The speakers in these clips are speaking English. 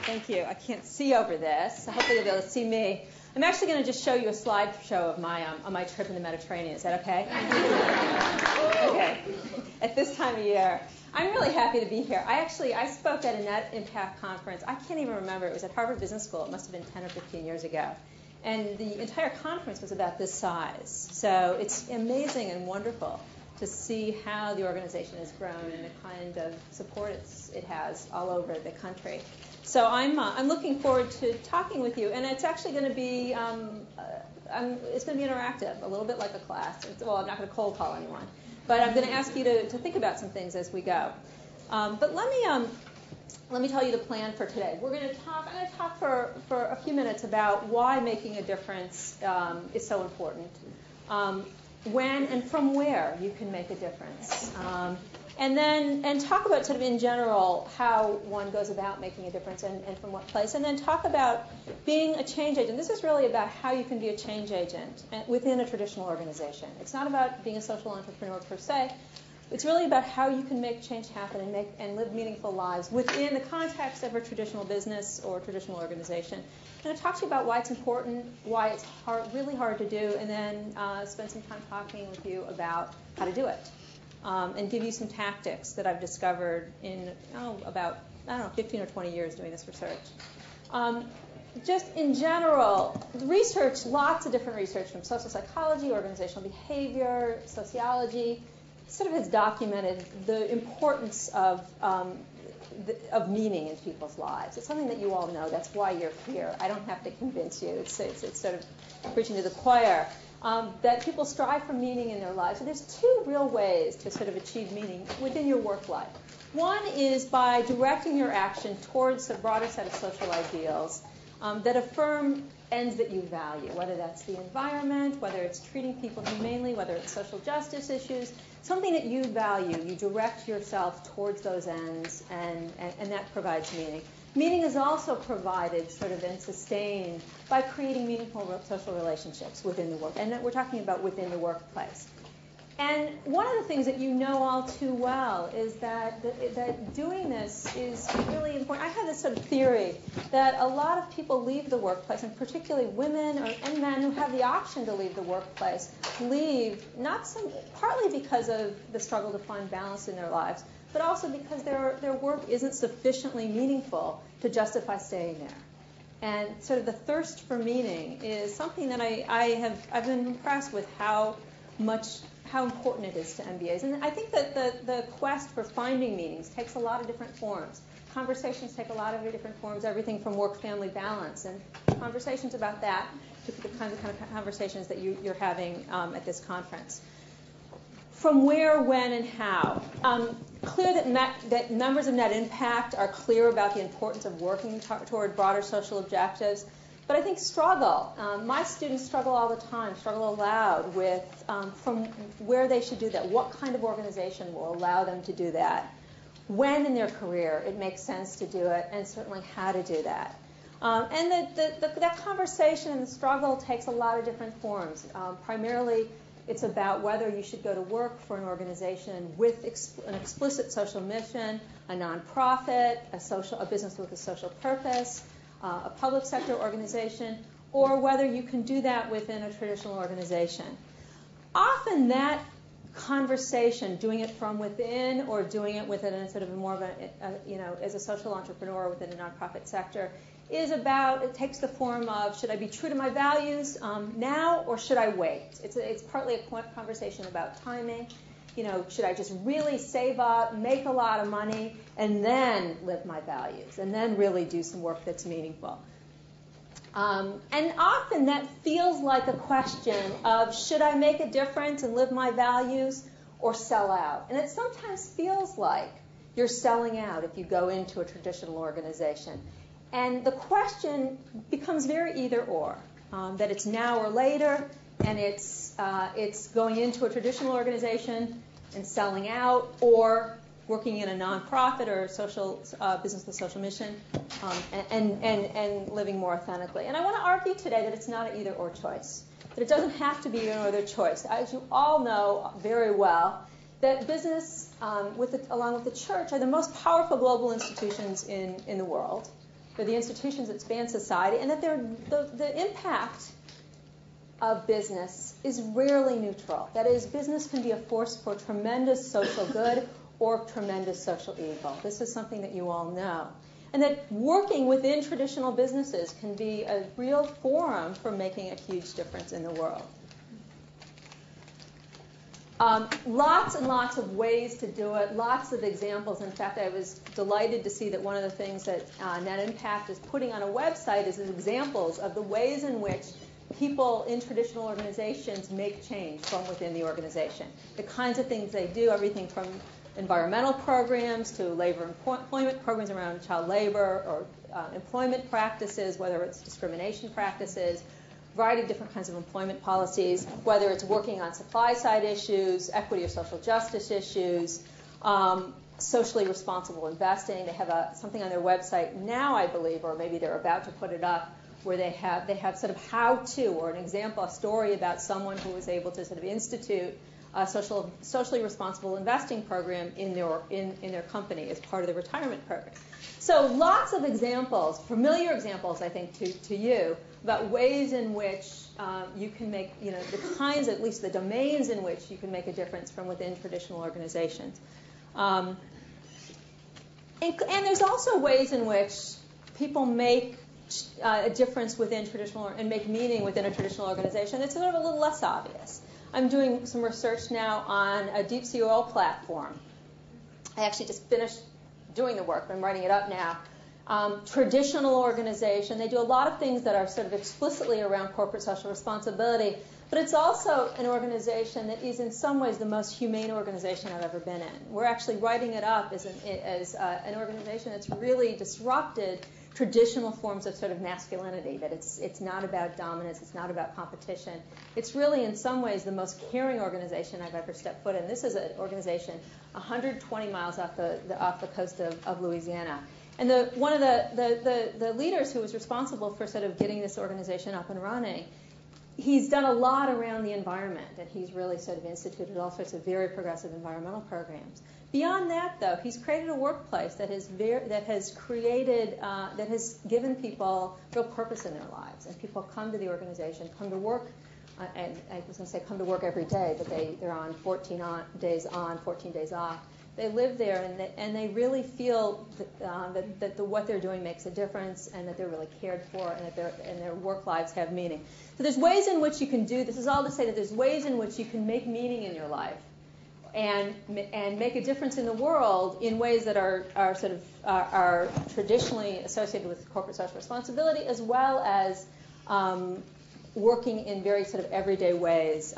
Thank you. I can't see over this, so hopefully you'll be able to see me. I'm actually going to just show you a slideshow of my trip in the Mediterranean. Is that okay? Okay. At this time of year, I'm really happy to be here. I spoke at a Net Impact conference. I can't even remember. It was at Harvard Business School. It must have been 10 or 15 years ago. And the entire conference was about this size. So it's amazing and wonderful to see how the organization has grown and the kind of support it has all over the country. So I'm looking forward to talking with you, and it's actually going to be it's going to be interactive, a little bit like a class. Well, I'm not going to cold call anyone, but I'm going to ask you to think about some things as we go. But let me tell you the plan for today. I'm going to talk for a few minutes about why making a difference is so important. When and from where you can make a difference. And talk about sort of in general how one goes about making a difference and from what place. And then talk about being a change agent. This is really about how you can be a change agent within a traditional organization. It's not about being a social entrepreneur per se. It's really about how you can make change happen and live meaningful lives within the context of a traditional business or traditional organization. I'm going to talk to you about why it's important, why it's really hard to do, and then spend some time talking with you about how to do it, and give you some tactics that I've discovered in about 15 or 20 years doing this research. Just in general, research, lots of different research from social psychology, organizational behavior, sociology, sort of has documented the importance of meaning in people's lives. It's something that you all know. That's why you're here. I don't have to convince you. It's sort of preaching to the choir. That people strive for meaning in their lives. So there's two real ways to sort of achieve meaning within your work life. One is by directing your action towards a broader set of social ideals that affirm ends that you value, whether that's the environment, whether it's treating people humanely, whether it's social justice issues, something that you value. You direct yourself towards those ends, and that provides meaning. Meaning is also provided sort of and sustained by creating meaningful social relationships within the work. And we're talking about within the workplace. And one of the things that you know all too well is that doing this is really important. I have this sort of theory that a lot of people leave the workplace, and particularly women and men who have the option to leave the workplace, leave partly because of the struggle to find balance in their lives, but also because their work isn't sufficiently meaningful to justify staying there. And sort of the thirst for meaning is something that I've been impressed with how important it is to MBAs. And I think that the quest for finding meanings takes a lot of different forms. Conversations take a lot of different forms, everything from work-family balance, and conversations about that to the kinds of conversations that you're having at this conference. From where, when, and how. Clear that members of Net Impact are clear about the importance of working toward broader social objectives. But I think struggle. My students struggle all the time, struggle aloud with from where they should do that, what kind of organization will allow them to do that, when in their career it makes sense to do it, and certainly how to do that. And that conversation and the struggle takes a lot of different forms. Primarily, it's about whether you should go to work for an organization with an explicit social mission, a nonprofit, a business with a social purpose, a public sector organization, or whether you can do that within a traditional organization. Often that conversation, doing it from within or doing it within a sort of more of as a social entrepreneur within a nonprofit sector, it takes the form of, should I be true to my values now, or should I wait? It's partly a conversation about timing. Should I just really save up, make a lot of money, and then live my values, and then really do some work that's meaningful? And often that feels like a question of, should I make a difference and live my values, or sell out? And it sometimes feels like you're selling out if you go into a traditional organization. And the question becomes very either-or, that it's now or later, and it's going into a traditional organization and selling out, or working in a nonprofit or social business with a social mission, and living more authentically. And I want to argue today that it's not an either-or choice, that it doesn't have to be an either choice. As you all know very well, that business, along with the church, are the most powerful global institutions in the world. They're the institutions that span society, and that the impact of business is rarely neutral. That is, business can be a force for tremendous social good or tremendous social evil. This is something that you all know. And that working within traditional businesses can be a real forum for making a huge difference in the world. Lots and lots of ways to do it, lots of examples. In fact, I was delighted to see that one of the things that Net Impact is putting on a website is examples of the ways in which people in traditional organizations make change from within the organization. The kinds of things they do, everything from environmental programs to labor employment programs around child labor or employment practices, whether it's discrimination practices, a variety of different kinds of employment policies, whether it's working on supply-side issues, equity or social justice issues, socially responsible investing. They have something on their website now, I believe, or maybe they're about to put it up, where they have sort of how-to or an example, a story about someone who was able to sort of institute a socially responsible investing program in their company as part of the retirement program. So lots of examples, familiar examples, I think, to you about ways in which you can make, the kinds, at least the domains in which you can make a difference from within traditional organizations. And there's also ways in which people make a difference within traditional and make meaning within a traditional organization. It's sort of a little less obvious. I'm doing some research now on a deep sea oil platform. I actually just finished doing the work, but I'm writing it up now. Traditional organization. They do a lot of things that are sort of explicitly around corporate social responsibility, but it's also an organization that is in some ways the most humane organization I've ever been in. We're actually writing it up as an organization that's really disrupted traditional forms of sort of masculinity, that it's not about dominance, it's not about competition. It's really, in some ways, the most caring organization I've ever stepped foot in. This is an organization 120 miles off the coast of Louisiana. And one of the leaders who was responsible for sort of getting this organization up and running, he's done a lot around the environment, and he's really sort of instituted all sorts of very progressive environmental programs. Beyond that, though, he's created a workplace that has given people real purpose in their lives, and people come to the organization, come to work, and I was going to say come to work every day, but they're on 14 days on, 14 days off. They live there, and they really feel that what they're doing makes a difference, and that they're really cared for, and that their work lives have meaning. So there's ways in which you can do this. Is all to say that there's ways in which you can make meaning in your life, and make a difference in the world in ways that are traditionally associated with corporate social responsibility, as well as working in very sort of everyday ways,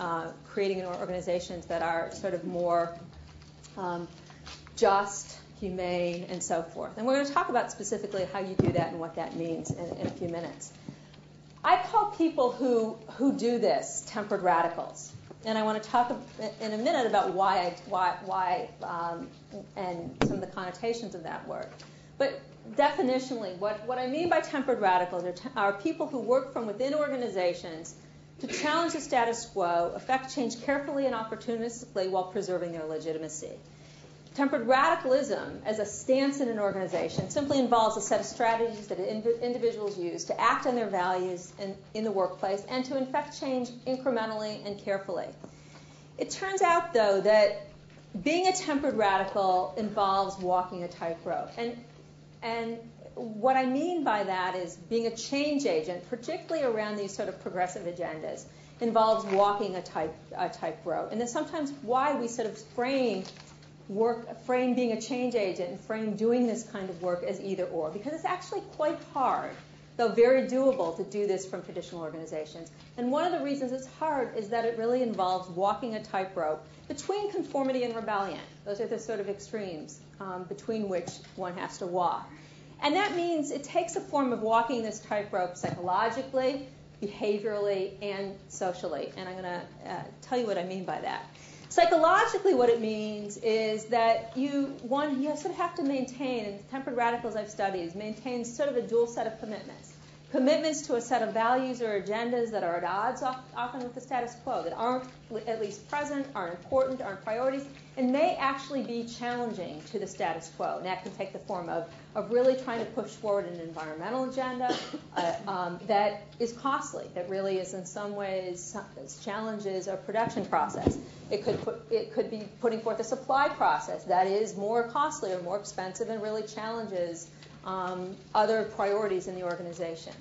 creating organizations that are sort of more just, humane, and so forth. And we're going to talk about specifically how you do that and what that means in a few minutes. I call people who do this tempered radicals. And I want to talk in a minute about why and some of the connotations of that word. But definitionally, what I mean by tempered radicals are people who work from within organizations to challenge the status quo, affect change carefully and opportunistically while preserving their legitimacy. Tempered radicalism as a stance in an organization simply involves a set of strategies that individuals use to act on their values in the workplace and to effect change incrementally and carefully. It turns out, though, that being a tempered radical involves walking a tightrope. And what I mean by that is being a change agent, particularly around these sort of progressive agendas, involves walking a tightrope. And that's sometimes why we sort of frame being a change agent and frame doing this kind of work as either or, because it's actually quite hard, though very doable, to do this from traditional organizations. And one of the reasons it's hard is that it really involves walking a tightrope between conformity and rebellion. Those are the sort of extremes between which one has to walk. And that means it takes a form of walking this tightrope psychologically, behaviorally, and socially. And I'm going to tell you what I mean by that. Psychologically, what it means is that you sort of have to maintain, and tempered radicals I've studied, maintain sort of a dual set of commitments commitments to a set of values or agendas that are at odds often with the status quo, that aren't at least present, aren't important, aren't priorities, and may actually be challenging to the status quo. And that can take the form of really trying to push forward an environmental agenda that is costly, that really is in some ways challenges a production process. It could be putting forth a supply process that is more costly or more expensive and really challenges other priorities in the organization.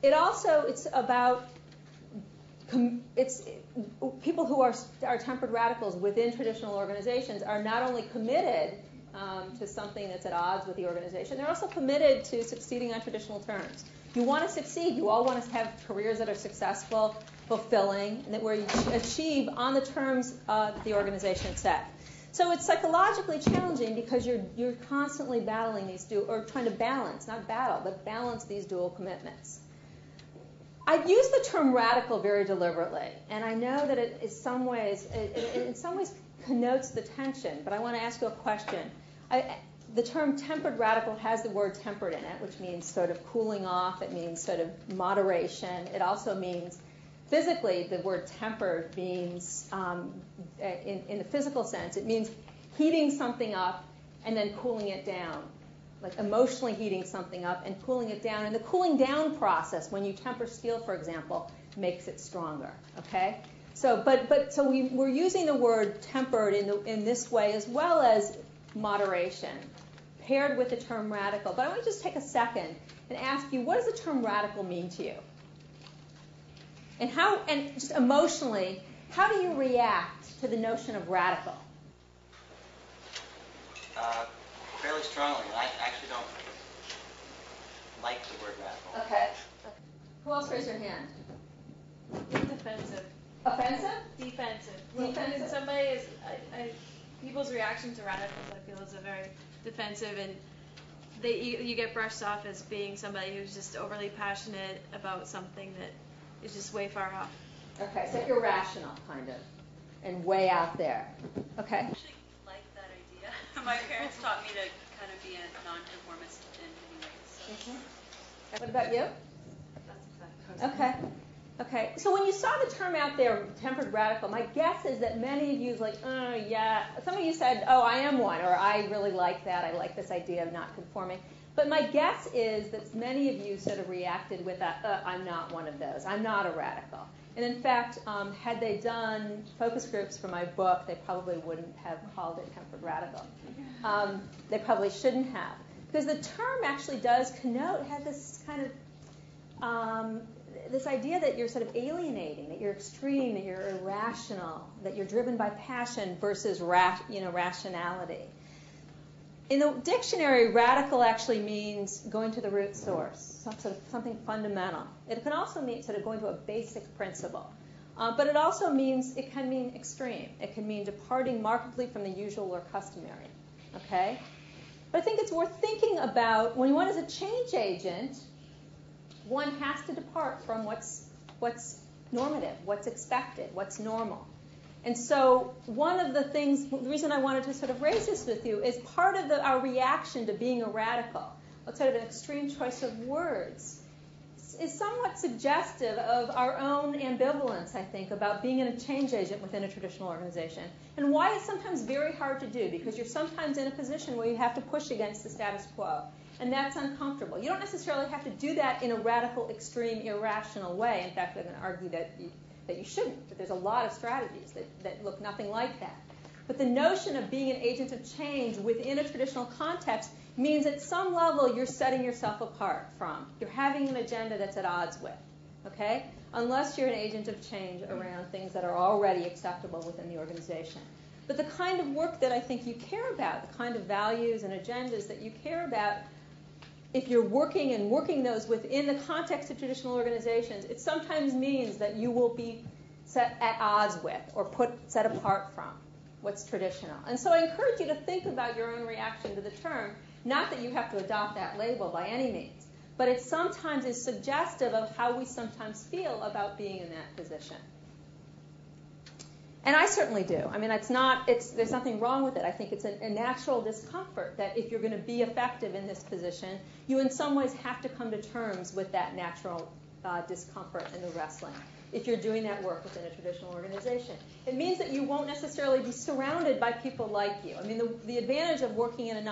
It's about people who are tempered radicals within traditional organizations are not only committed to something that's at odds with the organization, they're also committed to succeeding on traditional terms. You want to succeed. You all want to have careers that are successful, fulfilling, and that where you achieve on the terms that the organization set. So it's psychologically challenging because you're constantly battling these or trying to balance, not battle, but balance these dual commitments. I use the term radical very deliberately, and I know that it in some ways connotes the tension, but I want to ask you a question. The term tempered radical has the word tempered in it, which means sort of cooling off. It means sort of moderation. It also means, physically, the word tempered means, in the physical sense, it means heating something up and then cooling it down, like emotionally heating something up and cooling it down. And the cooling down process, when you temper steel, for example, makes it stronger. Okay? So, so we're using the word tempered in this way as well as moderation, paired with the term radical. But I want to just take a second and ask you, what does the term radical mean to you? And just emotionally, how do you react to the notion of radical? Fairly strongly. I actually don't like the word radical. Okay. Who else raised your hand? Defensive. Offensive? Defensive. Defensive. When somebody is, people's reaction to radicals, I feel, is a very defensive, and you get brushed off as being somebody who's just overly passionate about something that is just way far off. Okay, so irrational, kind of, and way out there. Okay. I actually like that idea. My parents taught me to kind of be a non-conformist in many ways. So. Mm-hmm. What about you? That's exactly. Okay. So when you saw the term out there, tempered radical, my guess is that many of you was like, yeah. Some of you said, oh, I am one, or I really like that. I like this idea of not conforming. But my guess is that many of you sort of reacted with that, I'm not one of those. I'm not a radical. And in fact, had they done focus groups for my book, they probably wouldn't have called it tempered radical. They probably shouldn't have. Because the term actually does connote, has this kind of, this idea that you're sort of alienating, that you're extreme, that you're irrational, that you're driven by passion versus rationality. In the dictionary, radical actually means going to the root source, something fundamental. It can also mean sort of going to a basic principle. But it also means, it can mean extreme. It can mean departing markedly from the usual or customary. Okay? But I think it's worth thinking about when one is a change agent, one has to depart from what's normative, what's expected, what's normal. And so one of the things, the reason I wanted to sort of raise this with you is part of our reaction to being a radical, what's sort of an extreme choice of words, is somewhat suggestive of our own ambivalence, I think, about being a change agent within a traditional organization, and why it's sometimes very hard to do, because you're sometimes in a position where you have to push against the status quo, and that's uncomfortable. You don't necessarily have to do that in a radical, extreme, irrational way. In fact, I'm going to argue that you shouldn't, that there's a lot of strategies that look nothing like that. But the notion of being an agent of change within a traditional context means at some level you're setting yourself apart from. You're having an agenda that's at odds with, okay? Unless you're an agent of change around things that are already acceptable within the organization. But the kind of work that I think you care about, the kind of values and agendas that you care about, if you're working those within the context of traditional organizations, it sometimes means that you will be set at odds with or set apart from what's traditional. And so I encourage you to think about your own reaction to the term, not that you have to adopt that label by any means, but it sometimes is suggestive of how we sometimes feel about being in that position. And I certainly do. I mean, there's nothing wrong with it. I think it's a natural discomfort that if you're going to be effective in this position, you in some ways have to come to terms with that natural discomfort and the wrestling if you're doing that work within a traditional organization. It means that you won't necessarily be surrounded by people like you. I mean, the advantage of working in a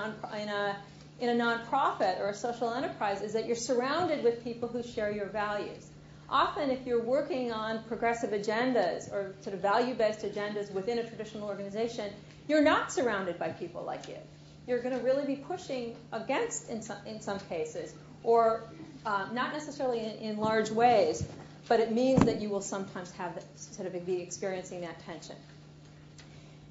nonprofit or a social enterprise is that you're surrounded with people who share your values. Often, if you're working on progressive agendas or sort of value-based agendas within a traditional organization, you're not surrounded by people like you. You're going to really be pushing against in some cases, or not necessarily in large ways, but it means that you will sometimes be experiencing that tension.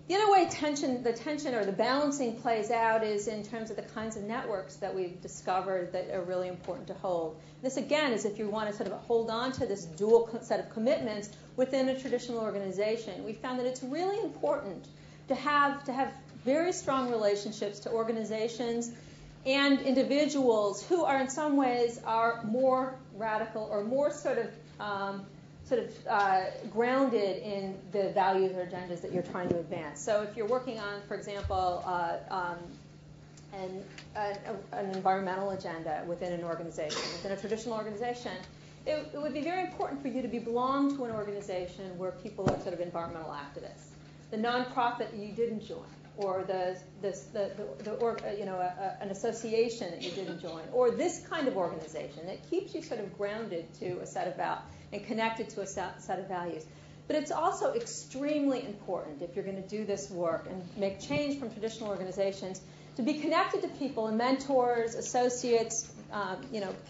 The other way the tension or the balancing plays out is in terms of the kinds of networks that we've discovered that are really important to hold. This, again, is if you want to sort of hold on to this dual set of commitments within a traditional organization. We found that it's really important to have very strong relationships to organizations and individuals who are in some ways are more radical or more grounded in the values or agendas that you're trying to advance. So if you're working on, for example, an environmental agenda within an organization, within a traditional organization, it would be very important for you to belong to an organization where people are sort of environmental activists. The nonprofit that you didn't join, or an association that you didn't join, or this kind of organization that keeps you sort of grounded to a set of values and connected to a set of values. But it's also extremely important, if you're going to do this work and make change from traditional organizations, to be connected to people and mentors, associates,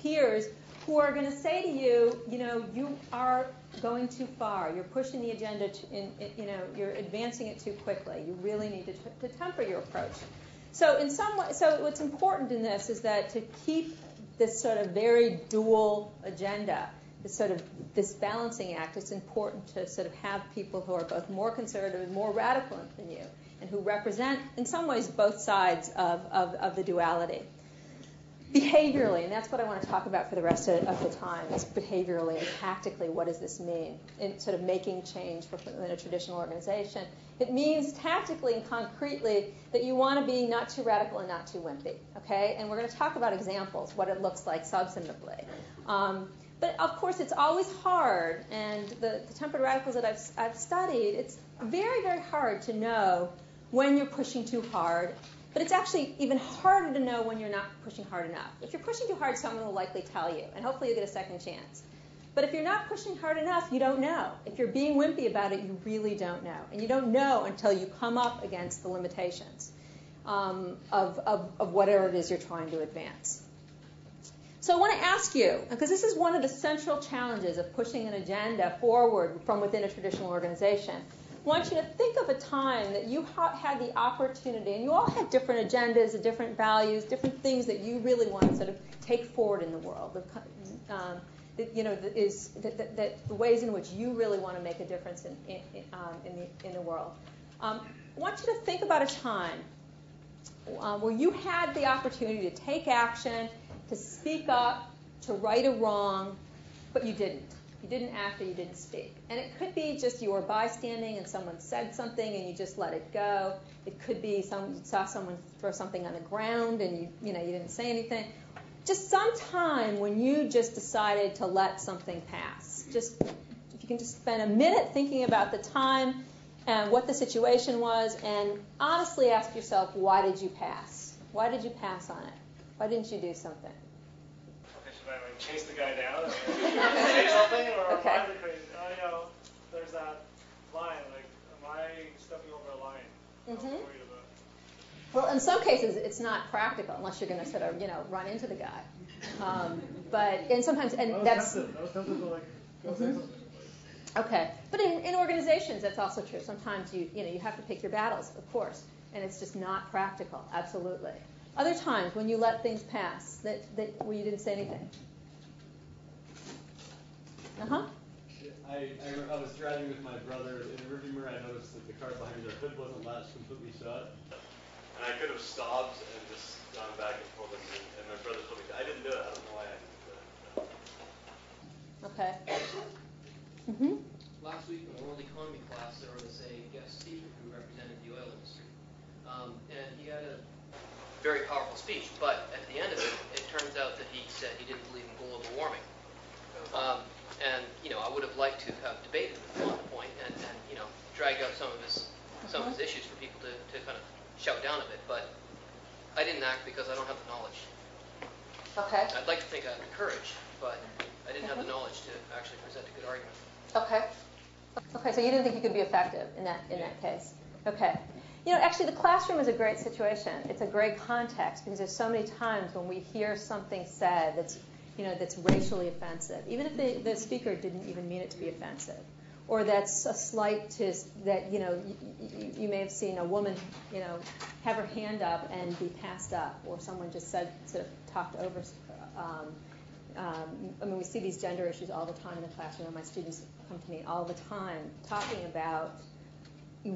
peers who are going to say to you, you are going too far. You're pushing the agenda. You're advancing it too quickly. You really need to temper your approach. So what's important in this is that to keep this sort of very dual agenda, this balancing act, it's important to sort of have people who are both more conservative and more radical than you, and who represent, in some ways, both sides of the duality. Behaviorally, and that's what I want to talk about for the rest of the time, is behaviorally and tactically, what does this mean in sort of making change within a traditional organization? It means tactically and concretely that you want to be not too radical and not too wimpy, okay? And we're going to talk about examples, what it looks like substantively. But of course, it's always hard, and the tempered radicals that I've studied, it's very, very hard to know when you're pushing too hard. But it's actually even harder to know when you're not pushing hard enough. If you're pushing too hard, someone will likely tell you, and hopefully you'll get a second chance. But if you're not pushing hard enough, you don't know. If you're being wimpy about it, you really don't know. And you don't know until you come up against the limitations of whatever it is you're trying to advance. So I want to ask you, because this is one of the central challenges of pushing an agenda forward from within a traditional organization, I want you to think of a time that you had the opportunity, and you all have different agendas, different values, different things that you really want to sort of take forward in the world. The ways in which you really want to make a difference in the world. I want you to think about a time where you had the opportunity to take action, to speak up, to right a wrong, but you didn't. You didn't act or you didn't speak. And it could be just you were bystanding and someone said something and you just let it go. It could be you saw someone throw something on the ground and you didn't say anything. Just some time when you just decided to let something pass. Just if you can just spend a minute thinking about the time and what the situation was, and honestly ask yourself, why did you pass? Why did you pass on it? Why didn't you do something? Should I chase the guy down and say something, or Okay. am I the crazy? There's that line. Like, am I stepping over a line? I'm worried about. Well, in some cases, it's not practical unless you're going to sort of, run into the guy. But sometimes that's. I was tempted to go say something. Okay, but in organizations, that's also true. Sometimes you have to pick your battles, of course, and it's just not practical. Absolutely. Other times when you let things pass where you didn't say anything. I was driving with my brother in the rearview mirror. I noticed that the car behind me, the hood wasn't latched completely shut, and I could have stopped and just gone back and forth. And my brother told me I didn't do it. I don't know why I didn't do it. Okay. Last last week in the World Economy class, there was a guest speaker who represented the oil industry. And he had a very powerful speech, but at the end of it, it turns out that he said he didn't believe in global warming. And, I would have liked to have debated with him on the point and drag out some of his issues for people to kind of shout down a bit, but I didn't act because I don't have the knowledge. Okay. I'd like to think I have the courage, but I didn't have the knowledge to actually present a good argument. Okay. Okay, so you didn't think you could be effective in that case. Okay. Actually, the classroom is a great situation. It's a great context because there's so many times when we hear something said that's racially offensive, even if the speaker didn't even mean it to be offensive, or that's a slight that you may have seen a woman have her hand up and be passed up, or someone just sort of talked over. We see these gender issues all the time in the classroom, and my students come to me all the time talking about being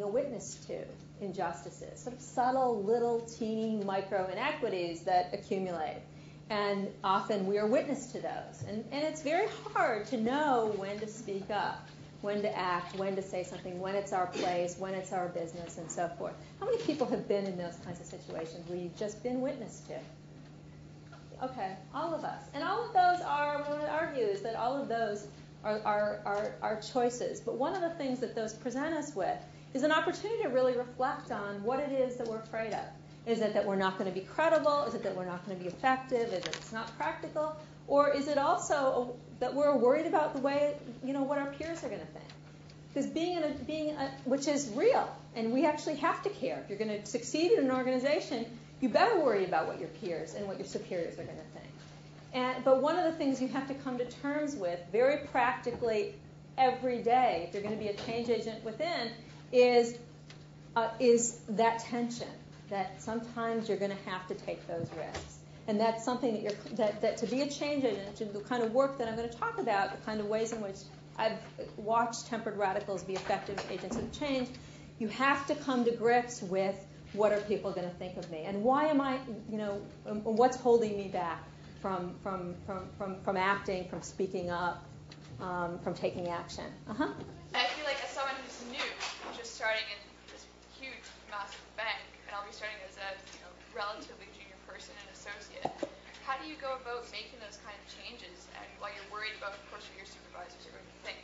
a witness to injustices, sort of subtle, little, teeny, micro inequities that accumulate. And often we are witness to those. And it's very hard to know when to speak up, when to act, when to say something, when it's our place, when it's our business, and so forth. How many people have been in those kinds of situations where you've just been witness to? Okay, all of us. And all of those what I would argue is that all of those are choices. But one of the things that those present us with is an opportunity to really reflect on what it is that we're afraid of. Is it that we're not going to be credible? Is it that we're not going to be effective? Is it it's not practical? Or is it also that we're worried about the way, what our peers are going to think? Because which is real, and we actually have to care. If you're going to succeed in an organization, you better worry about what your peers and what your superiors are going to think. But one of the things you have to come to terms with very practically every day, if you're going to be a change agent within, is that tension. That sometimes you're going to have to take those risks. And that's something that to be a change agent, to the kind of work that I'm going to talk about, the kind of ways in which I've watched tempered radicals be effective agents of change, you have to come to grips with what are people going to think of me, and why am I, what's holding me back from acting, from speaking up, from taking action. I feel like as someone who's new, just starting in this huge, massive bank, and I'll be starting as a relatively junior person and associate, how do you go about making those kind of changes, and while you're worried about, of course, what your supervisors are going to think?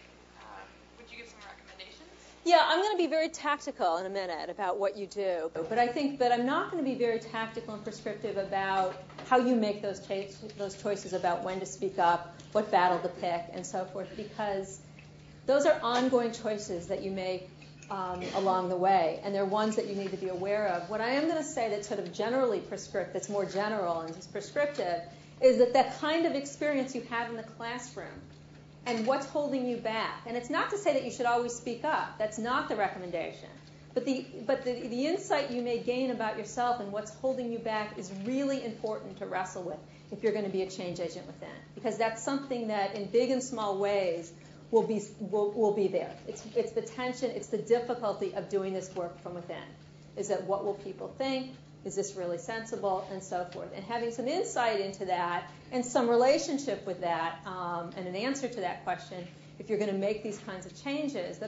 Would you give some recommendations? Yeah, I'm going to be very tactical in a minute about what you do, but I think that I'm not going to be very tactical and prescriptive about how you make those choices about when to speak up, what battle to pick, and so forth, because those are ongoing choices that you make along the way, and they're ones that you need to be aware of. What I am going to say that's sort of generally prescriptive, that's more general and just prescriptive, is that kind of experience you have in the classroom and what's holding you back. And it's not to say that you should always speak up. That's not the recommendation. But the insight you may gain about yourself and what's holding you back is really important to wrestle with if you're going to be a change agent within, because that's something that in big and small ways will be there. It's the tension, it's the difficulty of doing this work from within. Is that what will people think? Is this really sensible? And so forth. And having some insight into that and some relationship with that and an answer to that question, if you're going to make these kinds of changes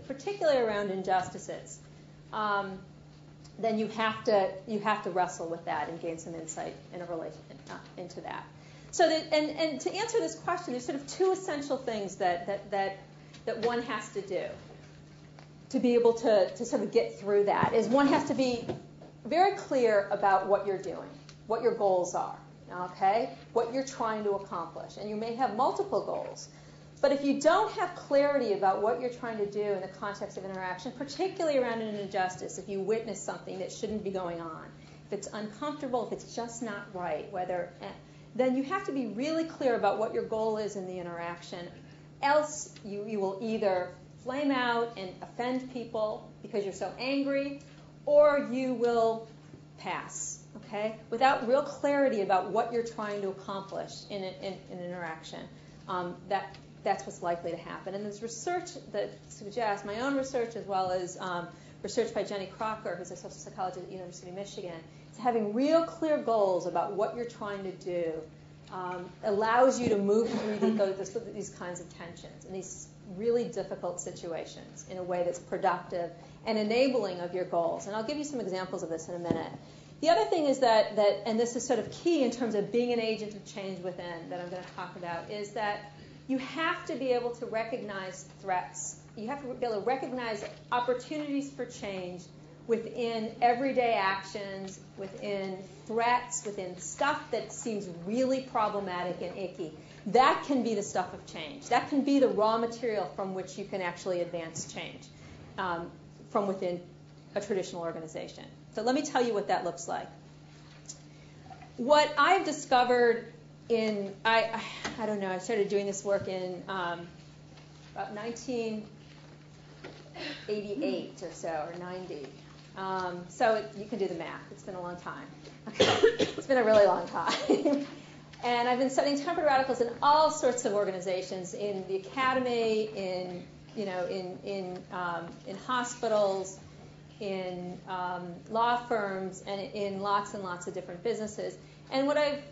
particularly around injustices, then you have to wrestle with that and gain some insight in a relation into that. So and to answer this question, there's sort of two essential things that one has to do to be able to sort of get through that. Is one has to be very clear about what you're doing, what your goals are, okay, what you're trying to accomplish. And you may have multiple goals. But if you don't have clarity about what you're trying to do in the context of interaction, particularly around an injustice, if you witness something that shouldn't be going on, if it's uncomfortable, if it's just not right, then you have to be really clear about what your goal is in the interaction. Else you will either flame out and offend people because you're so angry, or you will pass, okay, without real clarity about what you're trying to accomplish in an interaction. That's what's likely to happen. And there's research that suggests, my own research as well as research by Jenny Crocker, who's a social psychologist at the University of Michigan, is having real clear goals about what you're trying to do allows you to move through these kinds of tensions and these really difficult situations in a way that's productive and enabling of your goals. And I'll give you some examples of this in a minute. The other thing is that and this is sort of key in terms of being an agent of change within that I'm going to talk about, is that you have to be able to recognize threats. You have to be able to recognize opportunities for change within everyday actions, within threats, within stuff that seems really problematic and icky. That can be the stuff of change. That can be the raw material from which you can actually advance change from within a traditional organization. So let me tell you what that looks like. What I've discovered I don't know, I started doing this work in about 1988 or so, or 90. So you can do the math. It's been a long time. Okay. It's been a really long time. And I've been studying tempered radicals in all sorts of organizations, in the academy, in hospitals, in law firms, and in lots and lots of different businesses. And what I've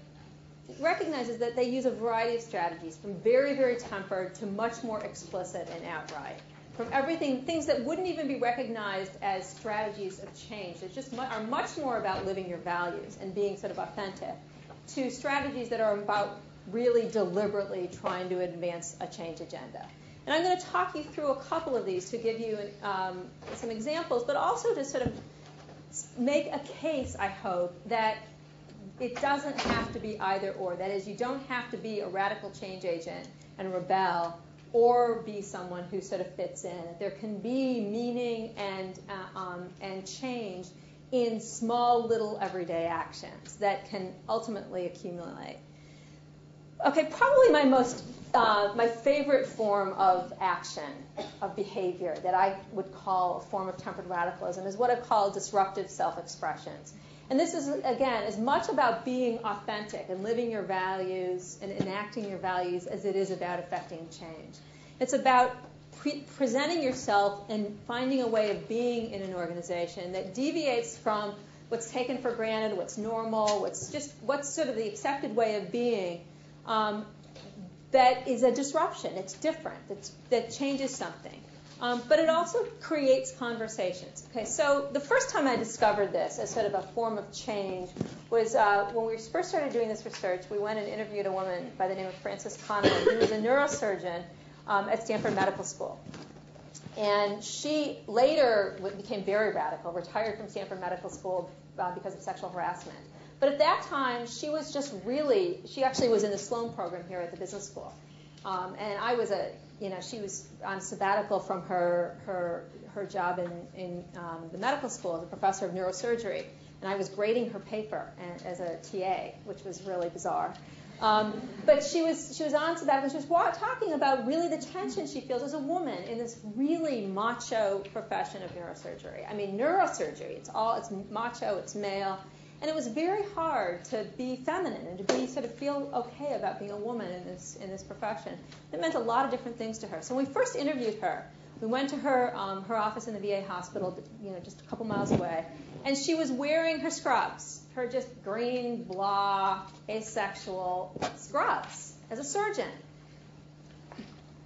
recognized is that they use a variety of strategies, from very, very tempered to much more explicit and outright. From everything, things that wouldn't even be recognized as strategies of change, that just are much more about living your values and being sort of authentic, to strategies that are about really deliberately trying to advance a change agenda. And I'm going to talk you through a couple of these to give you some examples, but also to sort of make a case, I hope, that it doesn't have to be either or. That is, you don't have to be a radical change agent and rebel or be someone who sort of fits in. There can be meaning and change in small, little, everyday actions that can ultimately accumulate. Okay, probably my favorite form of action, of behavior, that I would call a form of tempered radicalism is what I call disruptive self-expressions. And this is, again, as much about being authentic and living your values and enacting your values as it is about affecting change. It's about presenting yourself and finding a way of being in an organization that deviates from what's taken for granted, what's normal, what's sort of the accepted way of being, that is a disruption. It's different. That changes something. But it also creates conversations. Okay, so the first time I discovered this as sort of a form of change was when we first started doing this research. We went and interviewed a woman by the name of Frances Connolly, who was a neurosurgeon at Stanford Medical School. And she later became very radical, retired from Stanford Medical School because of sexual harassment. But at that time, she actually was in the Sloan program here at the business school. And I was she was on sabbatical from her job in the medical school as a professor of neurosurgery. And I was grading her paper as a TA, which was really bizarre. But she was on sabbatical. She was talking about really the tension she feels as a woman in this really macho profession of neurosurgery. I mean, neurosurgery, it's macho, it's male. And it was very hard to be feminine and to sort of feel okay about being a woman in this profession. It meant a lot of different things to her. So when we first interviewed her, we went to her office in the VA hospital, just a couple miles away, and she was wearing her scrubs, her just green, blah, asexual scrubs as a surgeon.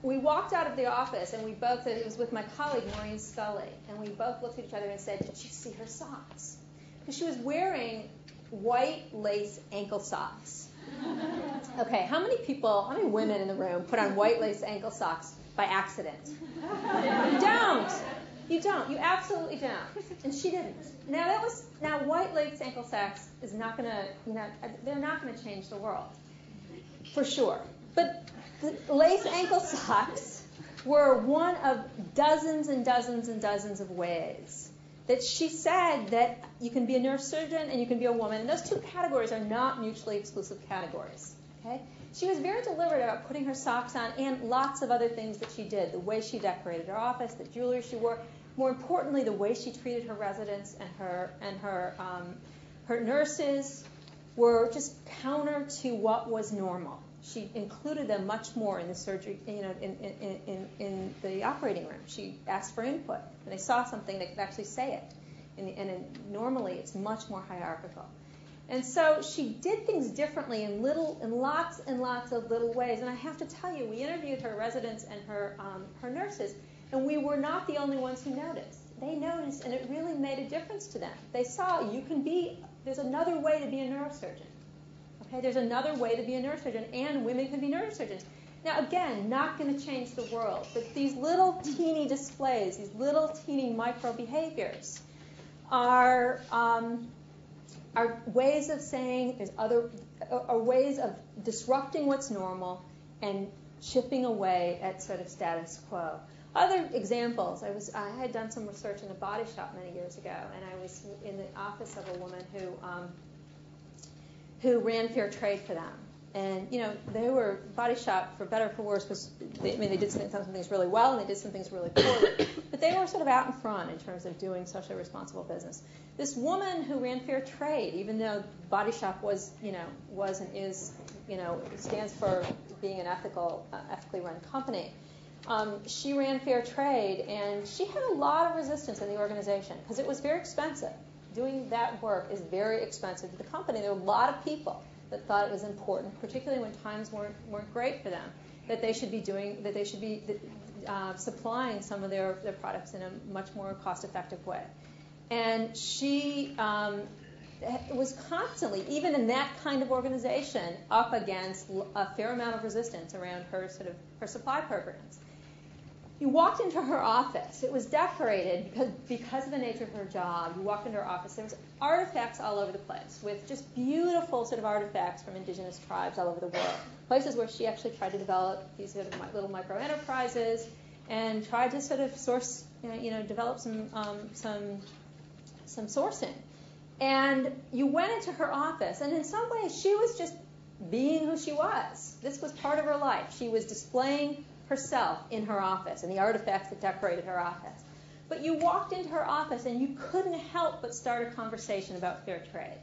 We walked out of the office, and it was with my colleague, Maureen Scully, and we both looked at each other and said, "Did you see her socks?" Because she was wearing white lace ankle socks. Okay, how many women in the room put on white lace ankle socks by accident? You don't. You absolutely don't. And she didn't. Now white lace ankle socks is not going to, they're not going to change the world, for sure. But the lace ankle socks were one of dozens and dozens and dozens of ways that she said that you can be a neurosurgeon and you can be a woman. And those two categories are not mutually exclusive categories. Okay? She was very deliberate about putting her socks on and lots of other things that she did, the way she decorated her office, the jewelry she wore, more importantly, the way she treated her residents and her nurses were just counter to what was normal. She included them much more in the surgery, in the operating room. She asked for input. When they saw something, they could actually say it. And normally, it's much more hierarchical. And so she did things differently in lots and lots of little ways. And I have to tell you, we interviewed her residents and her nurses, and we were not the only ones who noticed. They noticed, and it really made a difference to them. They saw there's another way to be a neurosurgeon. Okay, there's another way to be a neurosurgeon, and women can be neurosurgeons. Now, again, not going to change the world, but these little teeny displays, these little teeny micro behaviors are ways of saying are ways of disrupting what's normal and chipping away at sort of status quo. Other examples, I had done some research in a body shop many years ago, and I was in the office of a woman who ran fair trade for them. And, they were, body shop, for better or for worse, they did some things really well, and they did some things really poorly. But they were sort of out in front in terms of doing socially responsible business. This woman who ran fair trade, even though body shop was and is, stands for being an ethically run company, she ran fair trade, and she had a lot of resistance in the organization because it was very expensive. Doing that work is very expensive to the company. There were a lot of people that thought it was important, particularly when times weren't great for them, that they should be supplying some of their products in a much more cost-effective way. And she was constantly, even in that kind of organization, up against a fair amount of resistance around her supply programs. You walked into her office. It was decorated because of the nature of her job. You walked into her office. There was artifacts all over the place with just beautiful sort of artifacts from indigenous tribes all over the world. Places where she actually tried to develop these sort of little micro enterprises and tried to sort of source, develop some sourcing. And you went into her office, and in some ways she was just being who she was. This was part of her life. She was displaying herself in her office and the artifacts that decorated her office. But you walked into her office and you couldn't help but start a conversation about fair trade.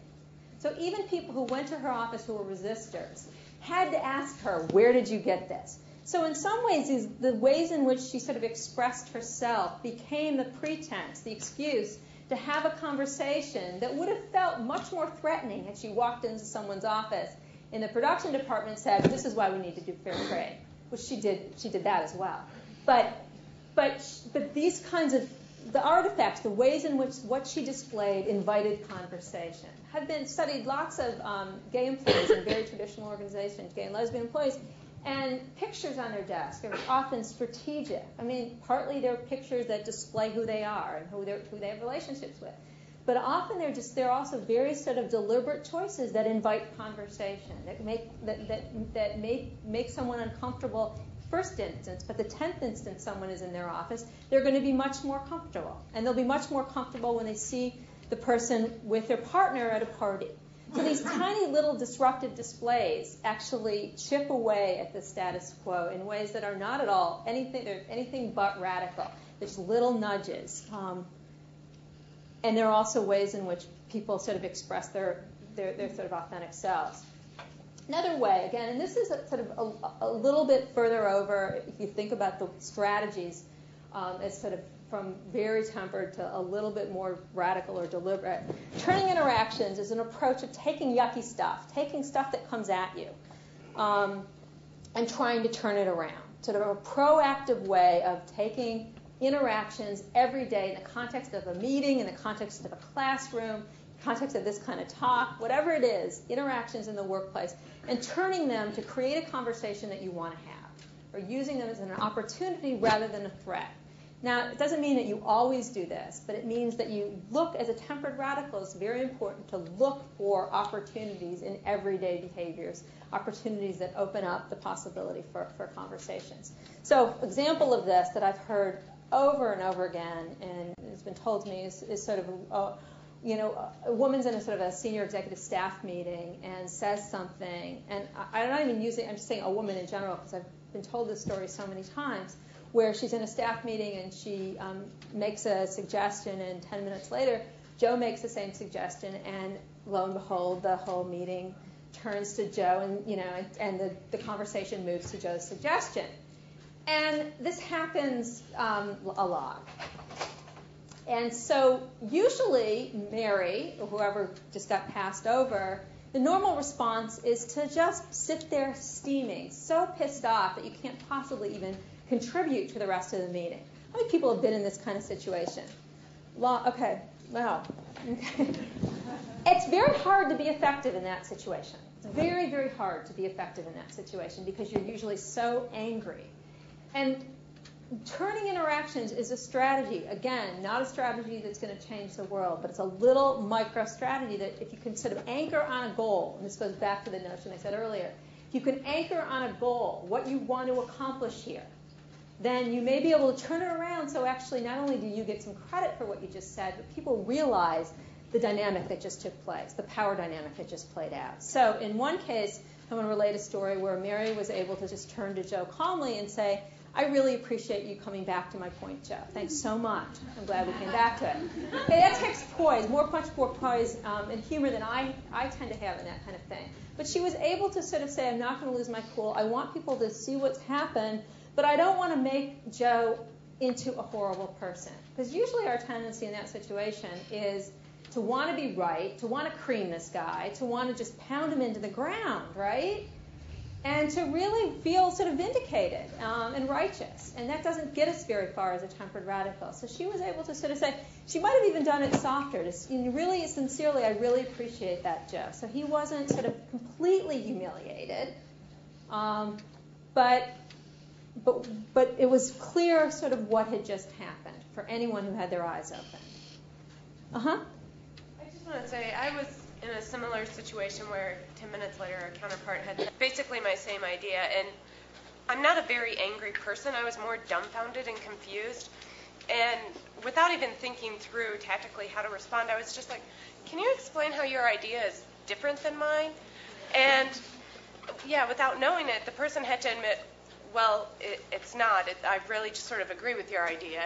So even people who went to her office who were resistors had to ask her, where did you get this? So in some ways, the ways in which she sort of expressed herself became the pretense, the excuse to have a conversation that would have felt much more threatening had she walked into someone's office in the production department and said, this is why we need to do fair trade. Which she did that as well. But these kinds of, the artifacts, the ways in which what she displayed invited conversation, have been studied. Lots of gay employees in very traditional organizations, gay and lesbian employees, and pictures on their desk are often strategic. Partly they're pictures that display who they are and who they have relationships with. But often they're also very sort of deliberate choices that invite conversation, that make someone uncomfortable first instance, but the 10th instance someone is in their office, they're going to be much more comfortable. And they'll be much more comfortable when they see the person with their partner at a party. So these tiny little disruptive displays actually chip away at the status quo in ways that are not at all anything but radical. There's little nudges. And there are also ways in which people sort of express their sort of authentic selves. Another way, again, and this is a little bit further over, if you think about the strategies as sort of from very tempered to a little bit more radical or deliberate. Turning interactions is an approach of taking yucky stuff, taking stuff that comes at you, and trying to turn it around. Sort of a proactive way of taking interactions every day in the context of a meeting, in the context of a classroom, context of this kind of talk, whatever it is, interactions in the workplace, and turning them to create a conversation that you want to have, or using them as an opportunity rather than a threat. Now, it doesn't mean that you always do this, but it means that you look, as a tempered radical, it's very important to look for opportunities in everyday behaviors, opportunities that open up the possibility for conversations. So, example of this that I've heard over and over again, and it's been told to me, is sort of, a woman's in a sort of a senior executive staff meeting and says something, and I'm not even using, I'm just saying a woman in general, because I've been told this story so many times, where she's in a staff meeting and she makes a suggestion, and 10 minutes later, Joe makes the same suggestion, and lo and behold, the whole meeting turns to Joe, and the conversation moves to Joe's suggestion. And this happens a lot. And so usually Mary, or whoever just got passed over, the normal response is to just sit there steaming, so pissed off that you can't possibly even contribute to the rest of the meeting. How many people have been in this kind of situation? Okay, wow. Okay. It's very hard to be effective in that situation. It's very, very hard to be effective in that situation because you're usually so angry. And turning interactions is a strategy. Again, not a strategy that's going to change the world, but it's a little micro strategy that if you can sort of anchor on a goal, and this goes back to the notion I said earlier, if you can anchor on a goal, what you want to accomplish here, then you may be able to turn it around so actually not only do you get some credit for what you just said, but people realize the dynamic that just took place, the power dynamic that just played out. So in one case, I want to relate a story where Mary was able to just turn to Joe calmly and say, I really appreciate you coming back to my point, Joe. Thanks so much. I'm glad we came back to it. Okay, that takes poise, much more poise and humor than I tend to have in that kind of thing. But she was able to sort of say, I'm not going to lose my cool. I want people to see what's happened, but I don't want to make Joe into a horrible person. Because usually our tendency in that situation is to want to be right, to want to cream this guy, to want to just pound him into the ground, right? And to really feel sort of vindicated and righteous. And that doesn't get us very far as a tempered radical. So she was able to sort of say, she might have even done it softer. Really, sincerely, I really appreciate that, Joe. So he wasn't sort of completely humiliated. But it was clear sort of what had just happened for anyone who had their eyes open. Uh-huh. I just want to say, I was in a similar situation where 10 minutes later a counterpart had basically my same idea, and I'm not a very angry person. I was more dumbfounded and confused, and without even thinking through tactically how to respond, I was just like, can you explain how your idea is different than mine? And yeah, without knowing it, the person had to admit, well, it's not. I really just sort of agree with your idea,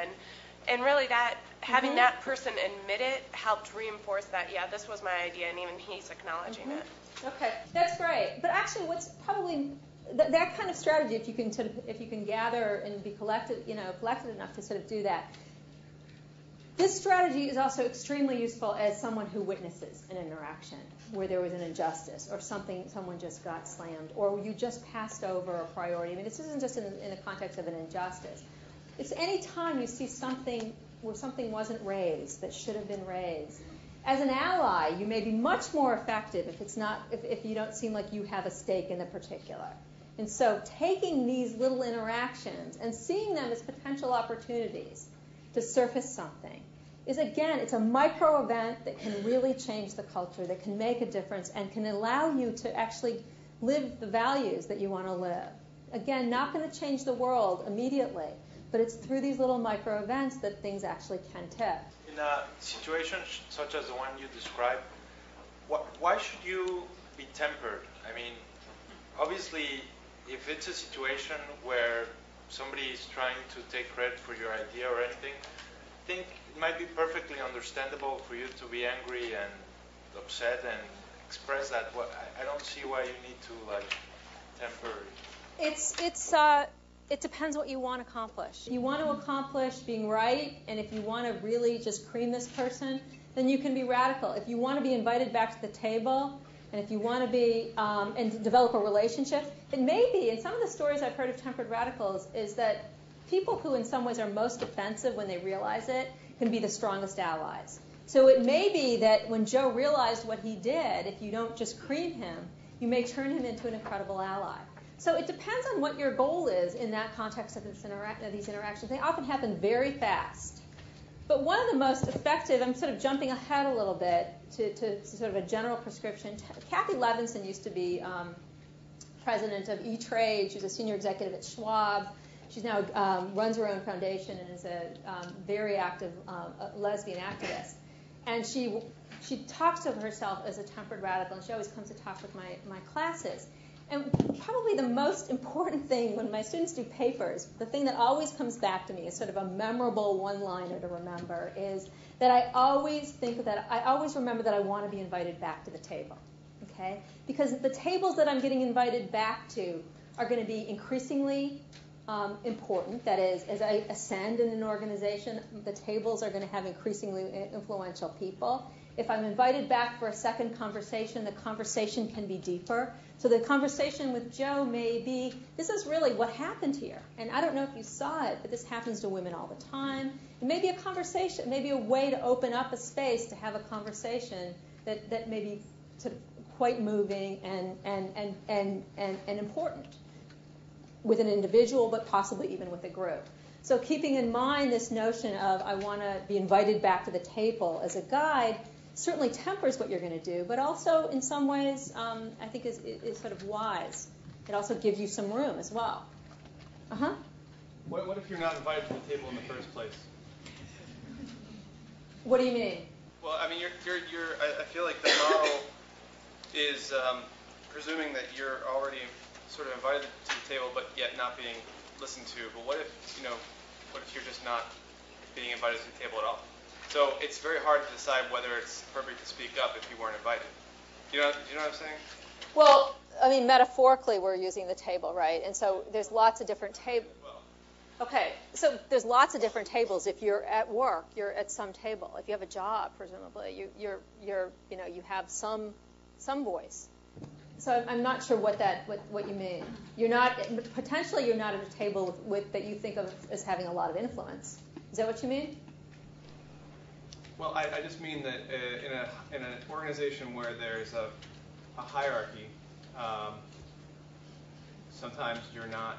and really that having that person admit it helped reinforce that, yeah, this was my idea, and even he's acknowledging it. Okay, that's great. But actually, what's probably that kind of strategy, if you can gather and be collected enough to sort of do that. This strategy is also extremely useful as someone who witnesses an interaction where there was an injustice or someone just got slammed or you just passed over a priority. I mean, this isn't just in the context of an injustice. It's any time you see something where something wasn't raised that should have been raised. As an ally, you may be much more effective if you don't seem like you have a stake in the particular. And so taking these little interactions and seeing them as potential opportunities to surface something is, again, it's a micro event that can really change the culture, that can make a difference and can allow you to actually live the values that you want to live. Again, not going to change the world immediately, but it's through these little micro events that things actually can tip. In a situation such as the one you described, why should you be tempered? I mean, obviously, if it's a situation where somebody is trying to take credit for your idea or anything, I think it might be perfectly understandable for you to be angry and upset and express that. I don't see why you need to temper. It depends what you want to accomplish. If you want to accomplish being right, and if you want to really just cream this person, then you can be radical. If you want to be invited back to the table, and if you want to be and develop a relationship, it may be, in some of the stories I've heard of tempered radicals, is that people who in some ways are most defensive when they realize it can be the strongest allies. So it may be that when Joe realized what he did, if you don't just cream him, you may turn him into an incredible ally. So it depends on what your goal is in that context of these interactions. They often happen very fast. But one of the most effective, I'm sort of jumping ahead a little bit to sort of a general prescription. Cathy Levinson used to be president of E-Trade. She was a senior executive at Schwab. She's now runs her own foundation and is a very active lesbian activist. And she talks of herself as a tempered radical, and she always comes to talk with my classes. And probably the most important thing when my students do papers, the thing that always comes back to me as sort of a memorable one-liner to remember is that I always remember that I want to be invited back to the table, okay? Because the tables that I'm getting invited back to are going to be increasingly important. That is, as I ascend in an organization, the tables are going to have increasingly influential people. If I'm invited back for a second conversation, the conversation can be deeper. So the conversation with Joe may be, this is really what happened here. And I don't know if you saw it, but this happens to women all the time. It may be a conversation, maybe a way to open up a space to have a conversation that may be sort of quite moving and important with an individual, but possibly even with a group. So keeping in mind this notion of I want to be invited back to the table as a guide certainly tempers what you're going to do, but also in some ways I think is sort of wise. It also gives you some room as well. What if you're not invited to the table in the first place? What do you mean? Well, I mean, I feel like the model is presuming that you're already sort of invited to the table, but yet not being listened to. But what if you're just not being invited to the table at all? So it's very hard to decide whether it's appropriate to speak up if you weren't invited. Do you know what I'm saying? Well, I mean, metaphorically, we're using the table, right? And so there's lots of different tables. Okay, so there's lots of different tables. If you're at work, you're at some table. If you have a job, presumably, you have some voice. So I'm not sure what you mean. You're not at a table with that you think of as having a lot of influence. Is that what you mean? Well, I just mean that in an organization where there's a hierarchy, sometimes you're not.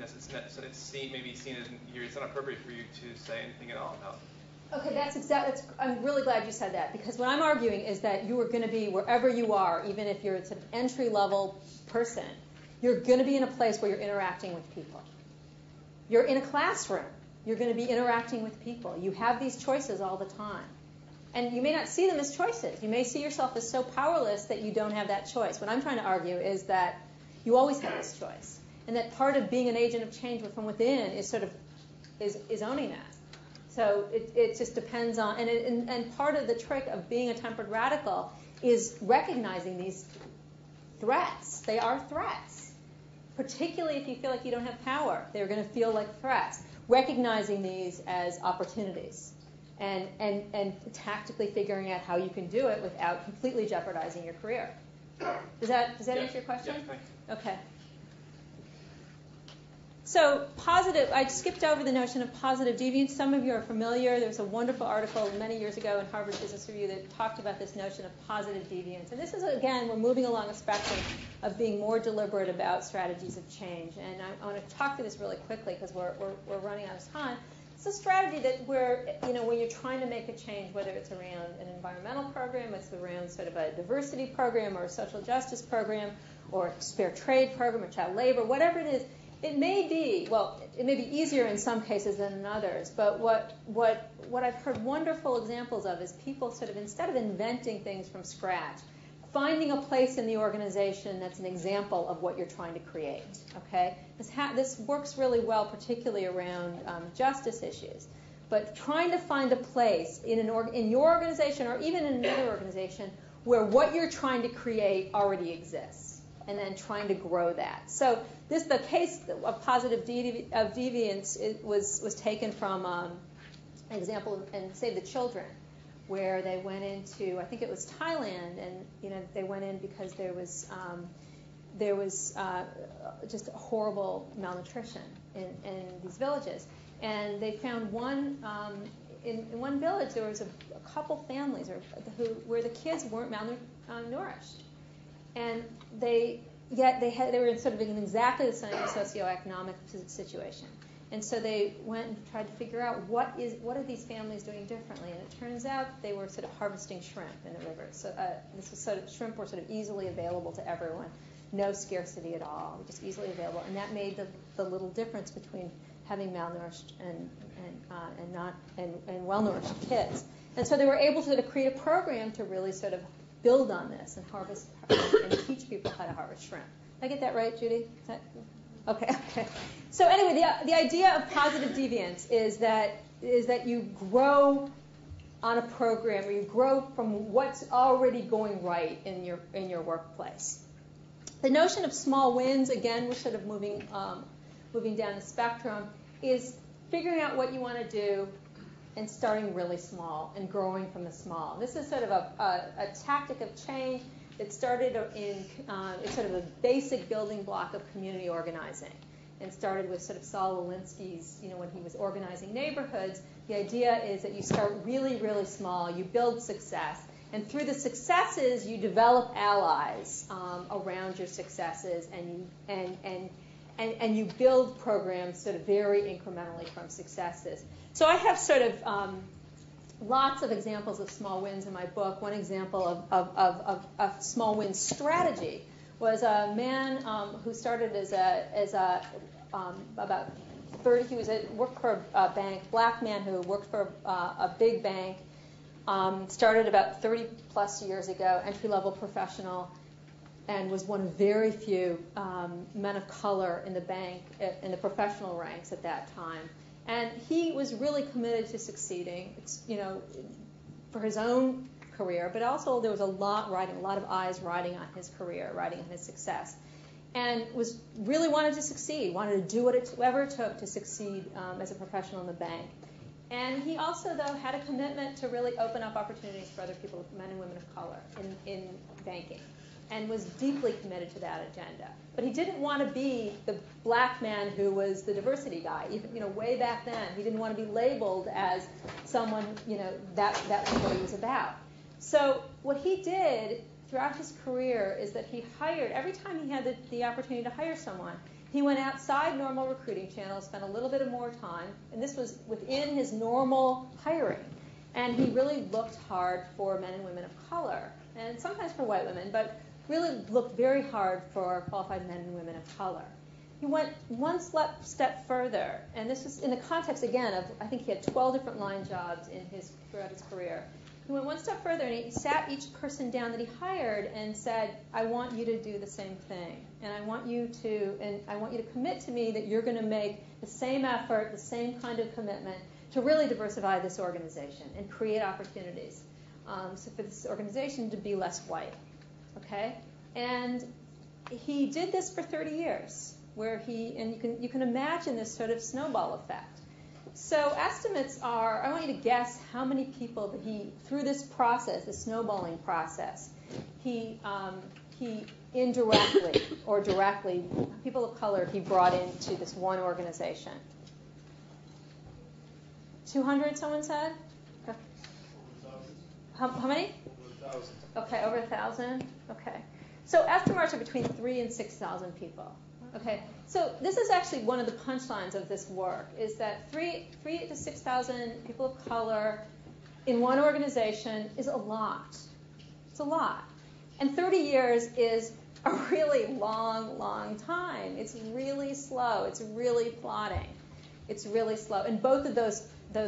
It's maybe seen as it's not appropriate for you to say anything at all about it. Okay, I'm really glad you said that, because what I'm arguing is that you are going to be wherever you are, even if you're an entry-level person, you're going to be in a place where you're interacting with people. You're in a classroom. You're going to be interacting with people. You have these choices all the time. And you may not see them as choices. You may see yourself as so powerless that you don't have that choice. What I'm trying to argue is that you always have this choice. And that part of being an agent of change from within is is owning that. So it just depends on, and part of the trick of being a tempered radical is recognizing these threats. They are threats. Particularly if you feel like you don't have power, they're going to feel like threats. Recognizing these as opportunities and tactically figuring out how you can do it without completely jeopardizing your career. Does that answer your question? Yes, thank you. Okay. So positive, I skipped over the notion of positive deviance. Some of you are familiar. There was a wonderful article many years ago in Harvard Business Review that talked about this notion of positive deviance. And this is, again, we're moving along a spectrum of being more deliberate about strategies of change. And I want to talk through this really quickly because we're running out of time. It's a strategy that when you're trying to make a change, whether it's around an environmental program, it's around sort of a diversity program or a social justice program or a fair trade program or child labor, whatever it is, it may be easier in some cases than in others, but what I've heard wonderful examples of is people sort of, instead of inventing things from scratch, finding a place in the organization that's an example of what you're trying to create. Okay, this works really well, particularly around justice issues. But trying to find a place in your organization or even in another organization where what you're trying to create already exists, and then trying to grow that. So the case of positive deviance was taken from an example in Save the Children, where they went into, I think it was Thailand, and they went in because there was just horrible malnutrition in these villages, and they found in one village there was a couple families where the kids weren't malnourished. And they were in sort of in exactly the same socioeconomic situation, and so they went and tried to figure out what are these families doing differently. And it turns out they were sort of harvesting shrimp in the river. So this was sort of shrimp were sort of easily available to everyone, no scarcity at all, just easily available, and that made the little difference between having malnourished and well-nourished kids. And so they were able to create a program to really sort of build on this and harvest and teach people how to harvest shrimp. Did I get that right, Judy? Okay. So anyway, the idea of positive deviance is that you grow on a program, or you grow from what's already going right in your workplace. The notion of small wins, again, we're sort of moving down the spectrum, is figuring out what you want to do and starting really small and growing from the small. This is sort of a tactic of change that started in it's sort of a basic building block of community organizing, and started with sort of Saul Alinsky's, when he was organizing neighborhoods. The idea is that you start really, really small, you build success, and through the successes you develop allies around your successes, and you build programs sort of very incrementally from successes. So I have sort of lots of examples of small wins in my book. One example of small win strategy was a man who started as about 30. He worked for a bank, black man who worked for a big bank. Started about 30 plus years ago, entry-level professional, and was one of very few men of color in the bank, in the professional ranks at that time. And he was really committed to succeeding, for his own career, but also there was a lot of eyes riding on his career, riding on his success, and really wanted to succeed, wanted to do whatever it took to succeed as a professional in the bank. And he also, though, had a commitment to really open up opportunities for other people, men and women of color, in banking, and was deeply committed to that agenda. But he didn't want to be the black man who was the diversity guy. Even, way back then, he didn't want to be labeled as someone, that was what he was about. So what he did throughout his career is that he hired, every time he had the opportunity to hire someone, he went outside normal recruiting channels, spent a little bit more time, and this was within his normal hiring. And he really looked hard for men and women of color, and sometimes for white women, but really looked very hard for qualified men and women of color. He went one step further, and this was in the context, again, of, I think he had 12 different line jobs throughout his career. He went one step further, and he sat each person down that he hired and said, I want you to do the same thing, and I want you to commit to me that you're going to make the same effort, the same kind of commitment to really diversify this organization and create opportunities so for this organization to be less white. Okay? And he did this for 30 years, and you can imagine this sort of snowball effect. So estimates are, I want you to guess how many people that he, through this process, the snowballing process, he indirectly or directly, people of color, he brought into this one organization. 200, someone said? How many? Over 1,000. Okay, over 1,000? Okay. So estimates are between 3,000 and 6,000 people. Okay, so this is actually one of the punchlines of this work, is that 3,000 to 6,000 people of color in one organization is a lot. It's a lot. And 30 years is a really long, long time. It's really slow. It's really plodding. It's really slow. And both of those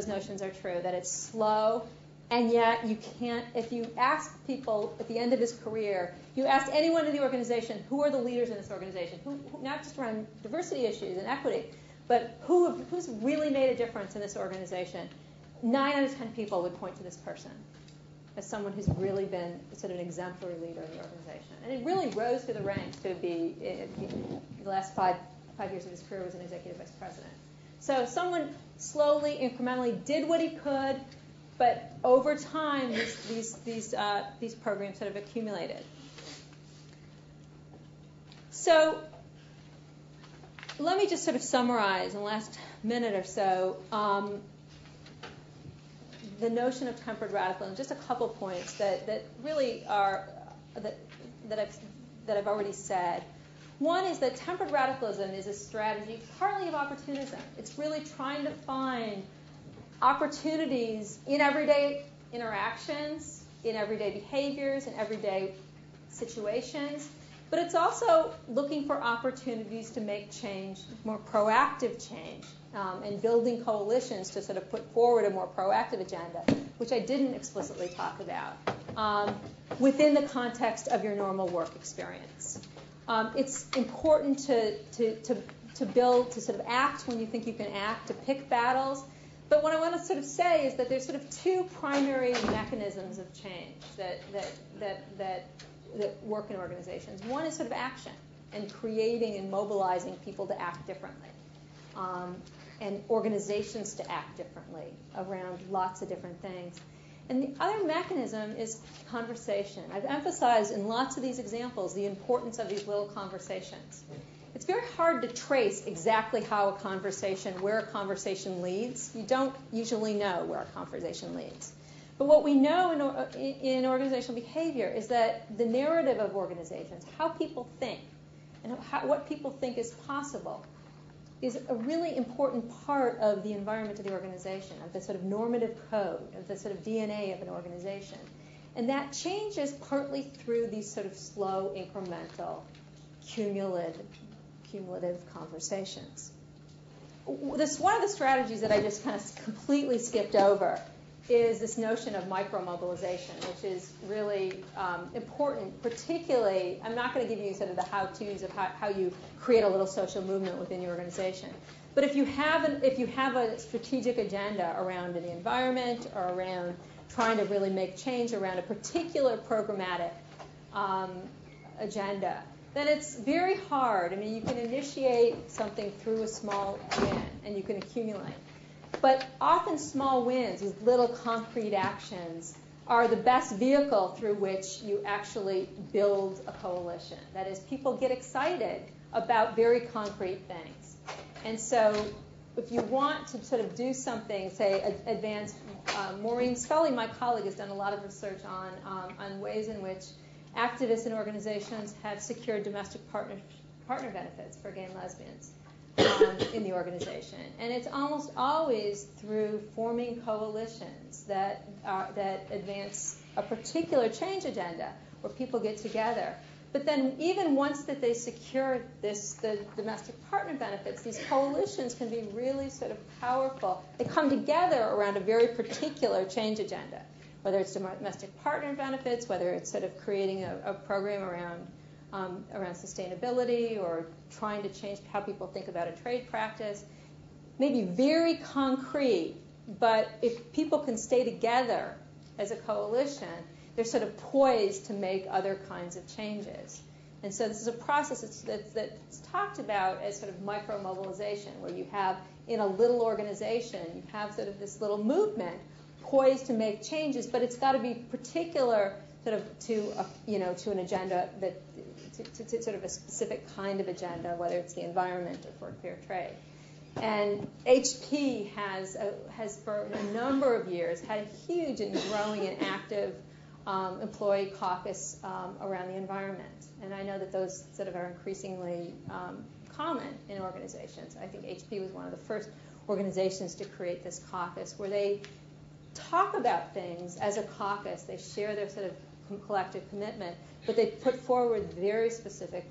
notions are true, that it's slow, and yet you can't, if you ask people at the end of his career, you ask anyone in the organization, who are the leaders in this organization, who not just around diversity issues and equity, but who's really made a difference in this organization, 9 out of 10 people would point to this person as someone who's really been sort of an exemplary leader in the organization. And it really rose through the ranks to be, the last five years of his career, was an executive vice president. So someone slowly, incrementally did what he could, but over time, these programs sort of accumulated. So let me just sort of summarize in the last minute or so the notion of tempered radicalism. Just a couple points that really are that I've already said. One is that tempered radicalism is a strategy partly of opportunism. It's really trying to find opportunities in everyday interactions, in everyday behaviors, in everyday situations, but it's also looking for opportunities to make change, more proactive change, and building coalitions to sort of put forward a more proactive agenda, which I didn't explicitly talk about, within the context of your normal work experience. It's important to build, to sort of act when you think you can act, to pick battles. But what I want to sort of say is that there's sort of two primary mechanisms of change that that work in organizations. One is sort of action and creating and mobilizing people to act differently, and organizations to act differently around lots of different things. And the other mechanism is conversation. I've emphasized in lots of these examples the importance of these little conversations. It's very hard to trace exactly how a conversation, where a conversation leads. You don't usually know where a conversation leads. But what we know in organizational behavior is that the narrative of organizations, how people think, and what people think is possible, is a really important part of the environment of the organization, of the sort of normative code, of the sort of DNA of an organization. And that changes partly through these sort of slow, incremental, cumulative conversations. One of the strategies that I just kind of completely skipped over is this notion of micro-mobilization, which is really important, particularly, I'm not going to give you sort of the how-tos of how you create a little social movement within your organization. But if you have a strategic agenda around the environment or around trying to really make change around a particular programmatic agenda, then it's very hard. I mean, you can initiate something through a small win, and you can accumulate. But often small wins, these little concrete actions, are the best vehicle through which you actually build a coalition. That is, people get excited about very concrete things. And so if you want to sort of do something, say, advance, Maureen Scully, my colleague, has done a lot of research on ways in which activists and organizations have secured domestic partner benefits for gay and lesbians in the organization. And it's almost always through forming coalitions that advance a particular change agenda where people get together. But then even once that they secure the domestic partner benefits, these coalitions can be really sort of powerful. They come together around a very particular change agenda, whether it's domestic partner benefits, whether it's sort of creating a program around sustainability or trying to change how people think about a trade practice. Maybe very concrete, but if people can stay together as a coalition, they're sort of poised to make other kinds of changes. And so this is a process that's talked about as sort of micro-mobilization, where you have, in a little organization, you have sort of this little movement poised to make changes, but it's got to be particular sort of to an agenda to sort of a specific kind of agenda, whether it's the environment or for fair trade. And HP has for a number of years had a huge and growing and active employee caucus around the environment. And I know that those sort of are increasingly common in organizations. I think HP was one of the first organizations to create this caucus where they talk about things as a caucus. They share their sort of collective commitment, but they put forward very specific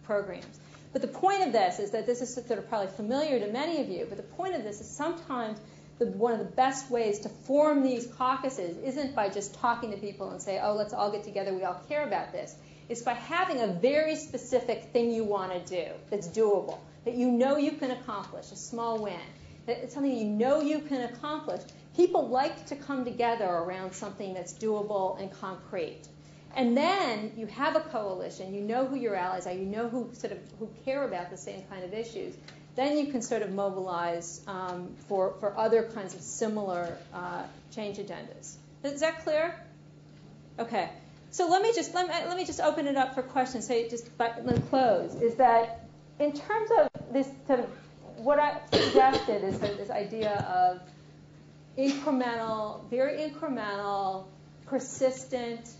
programs. But the point of this is that this is sort of probably familiar to many of you, but the point of this is sometimes one of the best ways to form these caucuses isn't by just talking to people and say, oh, let's all get together, we all care about this. It's by having a very specific thing you want to do that's doable, that you know you can accomplish, a small win. It's something you know you can accomplish. People like to come together around something that's doable and concrete. And then you have a coalition, you know who your allies are, you know who care about the same kind of issues. Then you can sort of mobilize for other kinds of similar change agendas. Is that clear? Okay. So let me just open it up for questions. Say let me close. Is that in terms of this sort of what I suggested is sort of this idea of incremental, very incremental, persistent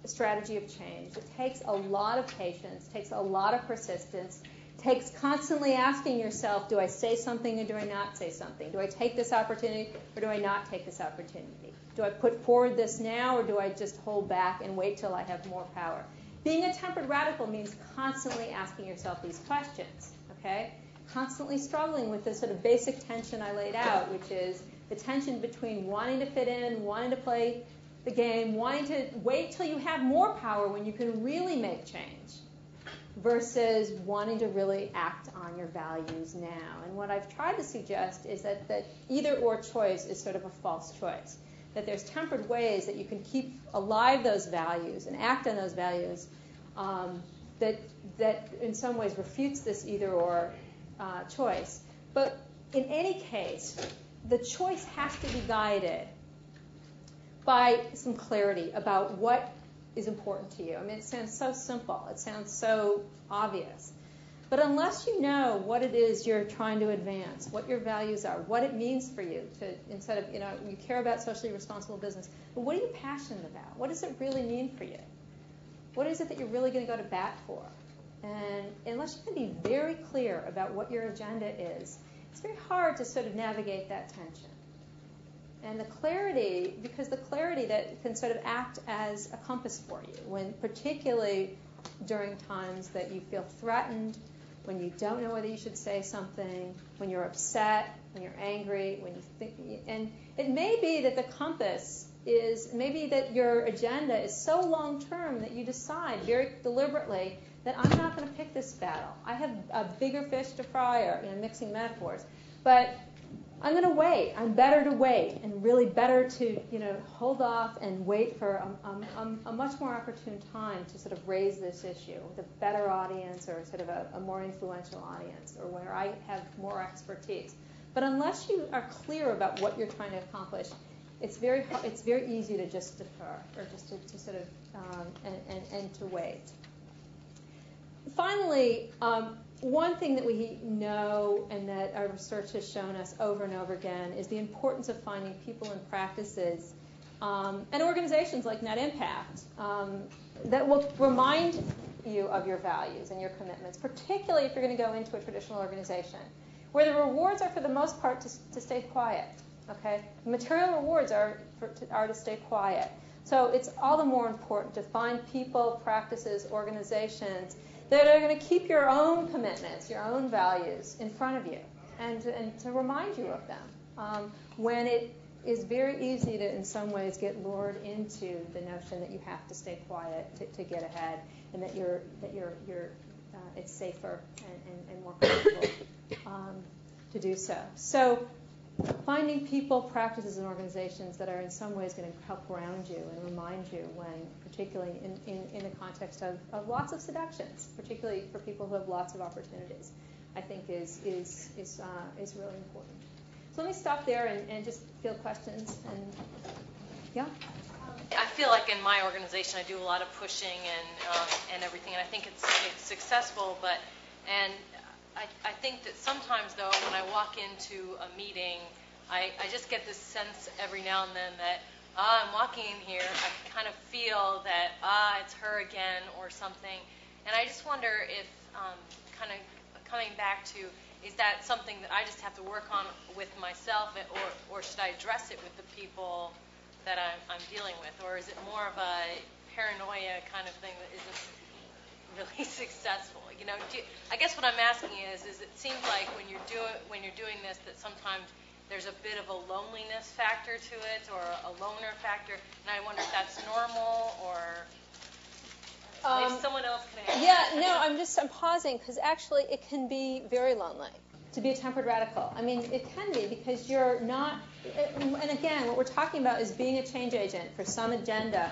strategy of change. It takes a lot of patience, takes a lot of persistence, takes constantly asking yourself, do I say something or do I not say something? Do I take this opportunity or do I not take this opportunity? Do I put forward this now or do I just hold back and wait till I have more power? Being a tempered radical means constantly asking yourself these questions, okay? Constantly struggling with this sort of basic tension I laid out, which is the tension between wanting to fit in, wanting to play the game, wanting to wait till you have more power when you can really make change, versus wanting to really act on your values now. And what I've tried to suggest is that either or choice is sort of a false choice. that there's tempered ways that you can keep alive those values and act on those values that in some ways refutes this either-or choice. But in any case, the choice has to be guided by some clarity about what is important to you. I mean, it sounds so simple. It sounds so obvious. But unless you know what it is you're trying to advance, what your values are, what it means for you to, instead of, you care about socially responsible business, but what are you passionate about? What does it really mean for you? What is it that you're really going to go to bat for? And unless you can be very clear about what your agenda is, it's very hard to sort of navigate that tension. And the clarity, because the clarity that can sort of act as a compass for you, when particularly during times that you feel threatened, when you don't know whether you should say something, when you're upset, when you're angry, when you think, and it may be that the compass is, maybe that your agenda is so long-term that you decide very deliberately that I'm not going to pick this battle. I have a bigger fish to fry, or mixing metaphors, but I'm going to wait. I'm better to wait, and really better to hold off and wait for a much more opportune time to sort of raise this issue with a better audience, or sort of a more influential audience, or where I have more expertise. But unless you are clear about what you're trying to accomplish, it's very easy to just defer, or just to sort of and to wait. Finally, one thing that we know and that our research has shown us over and over again is the importance of finding people and practices and organizations like Net Impact that will remind you of your values and your commitments, particularly if you're going to go into a traditional organization, where the rewards are for the most part to stay quiet. Okay, the material rewards are to stay quiet. So it's all the more important to find people, practices, organizations that are going to keep your own commitments, your own values in front of you, and to remind you of them. When it is very easy to, in some ways, get lured into the notion that you have to stay quiet to get ahead, and that it's safer and more comfortable to do so. So finding people, practices, and organizations that are in some ways going to help ground you and remind you when, particularly in the context of lots of seductions, particularly for people who have lots of opportunities, I think is really important. So let me stop there and just field questions. And yeah. I feel like in my organization I do a lot of pushing and everything, and I think it's successful. I think that sometimes, though, when I walk into a meeting, I just get this sense every now and then that I'm walking in here, I kind of feel that it's her again or something, and I just wonder if kind of coming back to, is that something that I just have to work on with myself, or should I address it with the people that I'm dealing with, or is it more of a paranoia kind of thing that isn't really successful? I guess what I'm asking is it seems like when you're doing this, that sometimes there's a bit of a loneliness factor to it, or a loner factor, and I wonder if that's normal, or maybe someone else can answer. Yeah, no, I'm pausing because actually it can be very lonely to be a tempered radical. I mean, it can be, because you're not, and again, what we're talking about is being a change agent for some agenda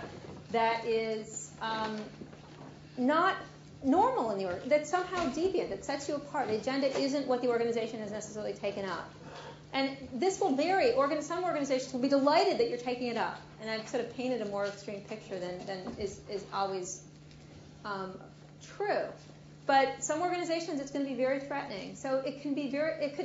that is not normal in the org, that's somehow deviant, that sets you apart. The agenda isn't what the organization has necessarily taken up. And this will vary. Some organizations will be delighted that you're taking it up. And I've sort of painted a more extreme picture than is always true. But some organizations, it's going to be very threatening. So it could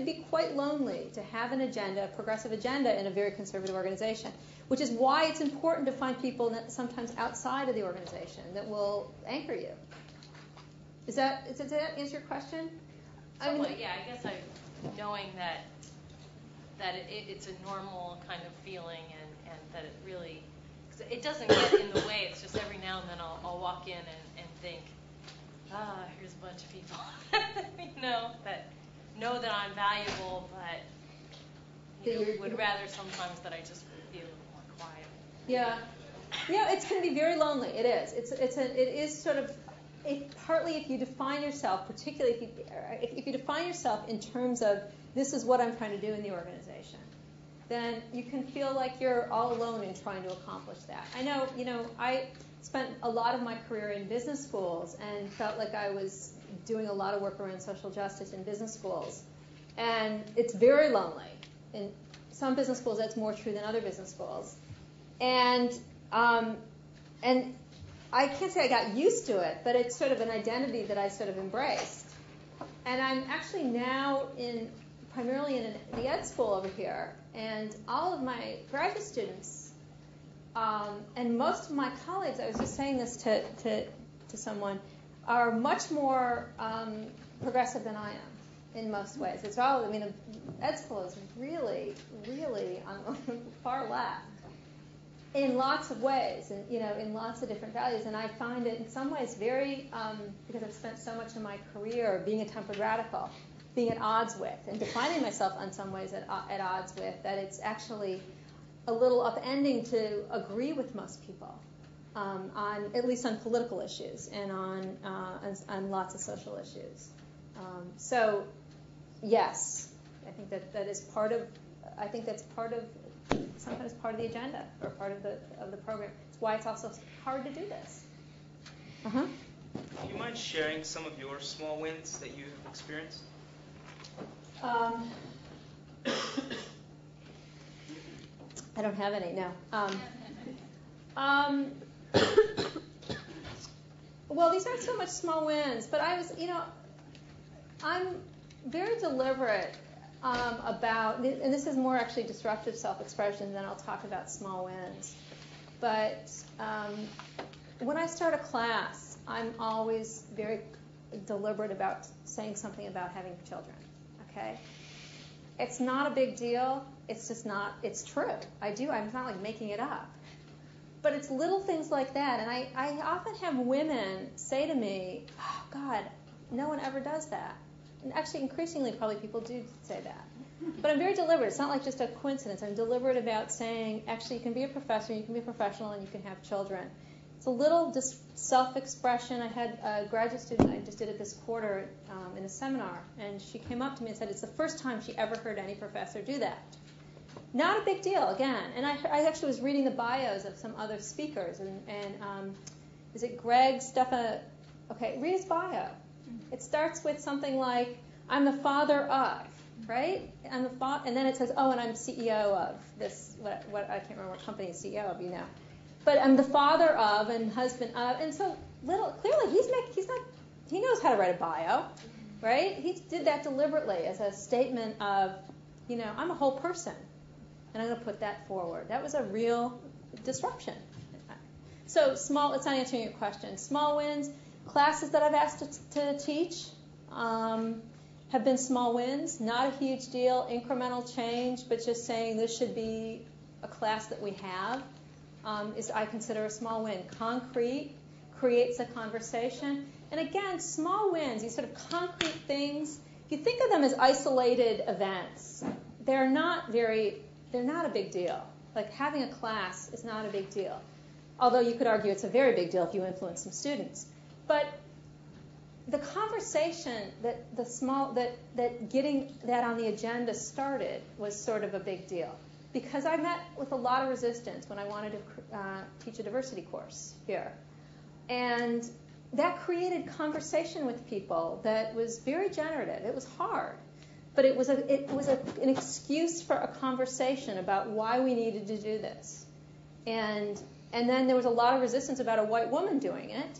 be quite lonely to have an agenda, a progressive agenda, in a very conservative organization, which is why it's important to find people sometimes outside of the organization that will anchor you. Does that answer your question? Somewhat, yeah. I guess knowing that it's a normal kind of feeling, and that it really, cause it doesn't get in the way. It's just every now and then I'll walk in and think, here's a bunch of people, that know that I'm valuable, but would rather sometimes that I just be a little more quiet. Yeah, it's going to be very lonely. It is. It is sort of. Partly if you define yourself, particularly if you define yourself in terms of this is what I'm trying to do in the organization, then you can feel like you're all alone in trying to accomplish that. I know, I spent a lot of my career in business schools and felt like I was doing a lot of work around social justice in business schools. And it's very lonely. In some business schools, that's more true than other business schools. And I can't say I got used to it, but it's sort of an identity that I sort of embraced. And I'm actually now primarily in the ed school over here, and all of my graduate students and most of my colleagues, I was just saying this to someone, are much more progressive than I am in most ways. It's all, ed school is really, really on the far left in lots of ways, and in lots of different values. And I find it in some ways very, because I've spent so much of my career being a tempered radical, being at odds with, and defining myself in some ways at odds with, that it's actually a little upending to agree with most people, at least on political issues and on lots of social issues. So, yes, I think that is part of. I think that's part of. Sometimes part of the agenda or part of the program. It's why it's also hard to do this. Do you mind sharing some of your small wins that you've experienced? I don't have any, no. Well, these aren't so much small wins, but I'm very deliberate about, and this is more actually disruptive self-expression than I'll talk about small wins. But when I start a class, I'm always very deliberate about saying something about having children, okay? It's not a big deal. It's just not, it's true. I'm not like making it up. But it's little things like that. And I often have women say to me, oh, God, no one ever does that. And actually, increasingly, probably people do say that. But I'm very deliberate. It's not like just a coincidence. I'm deliberate about saying, actually, you can be a professor, you can be a professional, and you can have children. It's a little just self-expression. I had a graduate student, I just did it this quarter in a seminar, and she came up to me and said it's the first time she ever heard any professor do that. Not a big deal, again. And I actually was reading the bios of some other speakers, and is it Greg Stefan? Okay, read his bio. It starts with something like, I'm the father of, right? And then it says, oh, and I'm CEO of this, what I can't remember what company is CEO of, But I'm the father of and husband of, and so clearly he knows how to write a bio, right? He did that deliberately as a statement of, I'm a whole person, and I'm going to put that forward. That was a real disruption. So it's not answering your question. Small wins. Classes that I've asked to teach have been small wins, not a huge deal, incremental change, but just saying this should be a class that we have is, I consider, a small win. Concrete, creates a conversation. And again, small wins, these sort of concrete things, if you think of them as isolated events, they're not a big deal. Like having a class is not a big deal. Although you could argue it's a very big deal if you influence some students. But the conversation that getting that on the agenda started was sort of a big deal. Because I met with a lot of resistance when I wanted to teach a diversity course here. And that created conversation with people that was very generative. It was hard. But it was an excuse for a conversation about why we needed to do this. And then there was a lot of resistance about a white woman doing it.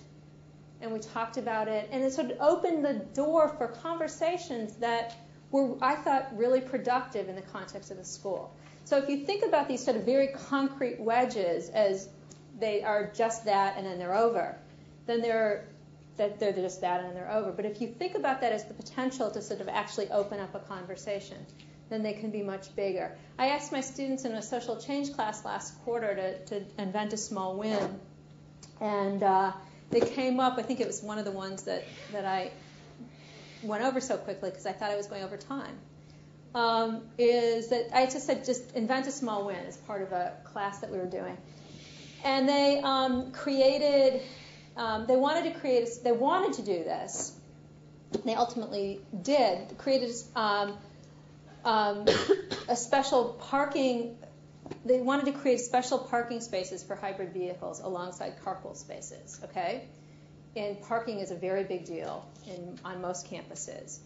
And we talked about it. And it sort of opened the door for conversations that were, I thought, really productive in the context of the school. So if you think about these sort of very concrete wedges as they are just that and then they're over, then they're just that and then they're over. But if you think about that as the potential to sort of actually open up a conversation, then they can be much bigger. I asked my students in a social change class last quarter to invent a small win. And they came up, I think it was one of the ones that I went over so quickly because I thought I was going over time, is that I just said just invent a small win as part of a class that we were doing. And they they wanted to do this. They ultimately did, created a a special parking. They wanted to create special parking spaces for hybrid vehicles alongside carpool spaces. Okay, and parking is a very big deal on most campuses.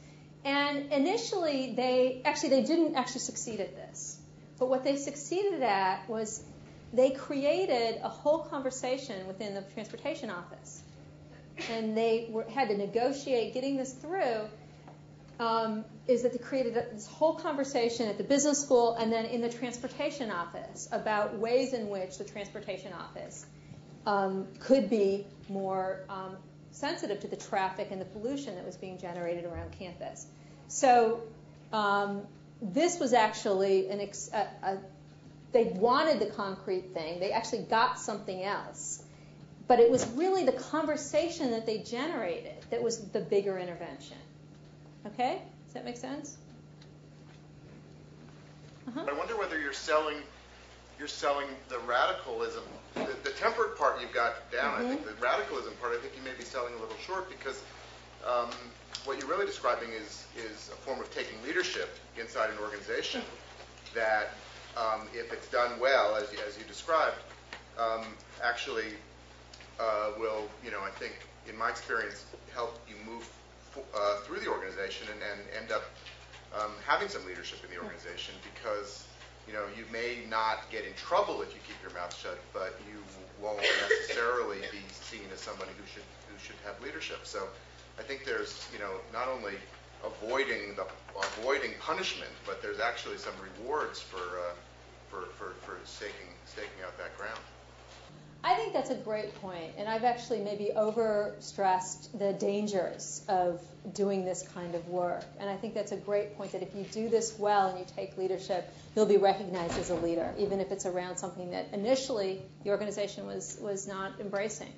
And initially, they didn't actually succeed at this. But what they succeeded at was they created a whole conversation within the transportation office. And they had to negotiate getting this through, is that they created this whole conversation at the business school and then in the transportation office about ways in which the transportation office could be more sensitive to the traffic and the pollution that was being generated around campus. So this was actually they wanted the concrete thing. They actually got something else. But it was really the conversation that they generated that was the bigger intervention. Okay? Does that make sense? I wonder whether you're selling the radicalism, the tempered part you've got down. I think the radicalism part, I think you may be selling a little short, because what you're really describing is a form of taking leadership inside an organization that, if it's done well, as you described, actually will, I think, in my experience, help you move through the organization and end up having some leadership in the organization, because you may not get in trouble if you keep your mouth shut, but you won't necessarily be seen as somebody who should have leadership. So I think there's not only avoiding punishment, but there's actually some rewards for staking out that ground. I think that's a great point, and I've actually maybe overstressed the dangers of doing this kind of work. And I think that's a great point, that if you do this well and you take leadership, you'll be recognized as a leader, even if it's around something that initially the organization was not embracing.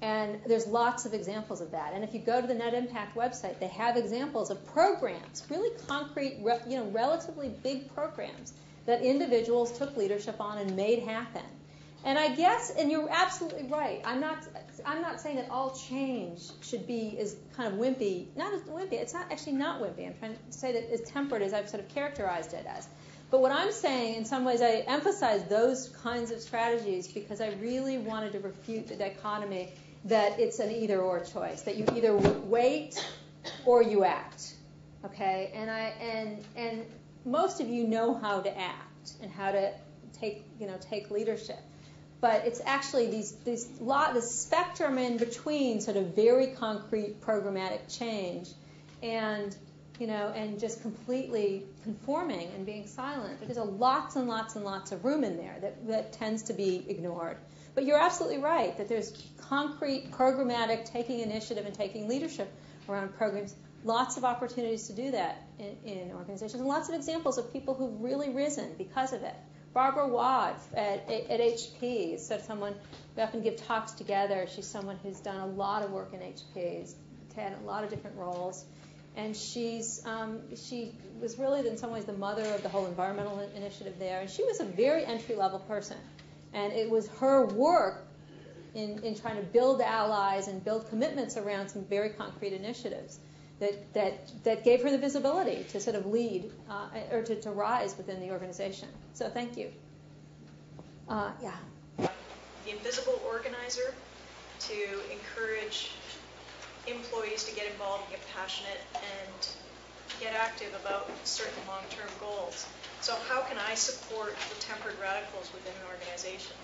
And there's lots of examples of that. And if you go to the Net Impact website, they have examples of programs, really concrete, relatively big programs that individuals took leadership on and made happen. And I guess, and you're absolutely right, I'm not saying that all change should be as kind of wimpy. Not as wimpy. It's not actually not wimpy. I'm trying to say that as tempered as I've sort of characterized it as. But what I'm saying, in some ways, I emphasize those kinds of strategies because I really wanted to refute the dichotomy that it's an either-or choice, that you either wait or you act. Okay? And most of you know how to act and how to take leadership. But it's actually this spectrum in between sort of very concrete programmatic change and just completely conforming and being silent. There's lots and lots and lots of room in there that tends to be ignored. But you're absolutely right that there's concrete programmatic taking initiative and taking leadership around programs. Lots of opportunities to do that in organizations, and lots of examples of people who've really risen because of it. Barbara Watt at HP is someone we often give talks together. She's someone who's done a lot of work in HP, had a lot of different roles, and she was really in some ways the mother of the whole environmental initiative there. And she was a very entry-level person, and it was her work in trying to build allies and build commitments around some very concrete initiatives that gave her the visibility to sort of lead or to rise within the organization. So thank you. Yeah. The invisible organizer, to encourage employees to get involved, get passionate, and get active about certain long-term goals. So how can I support the tempered radicals within an organization?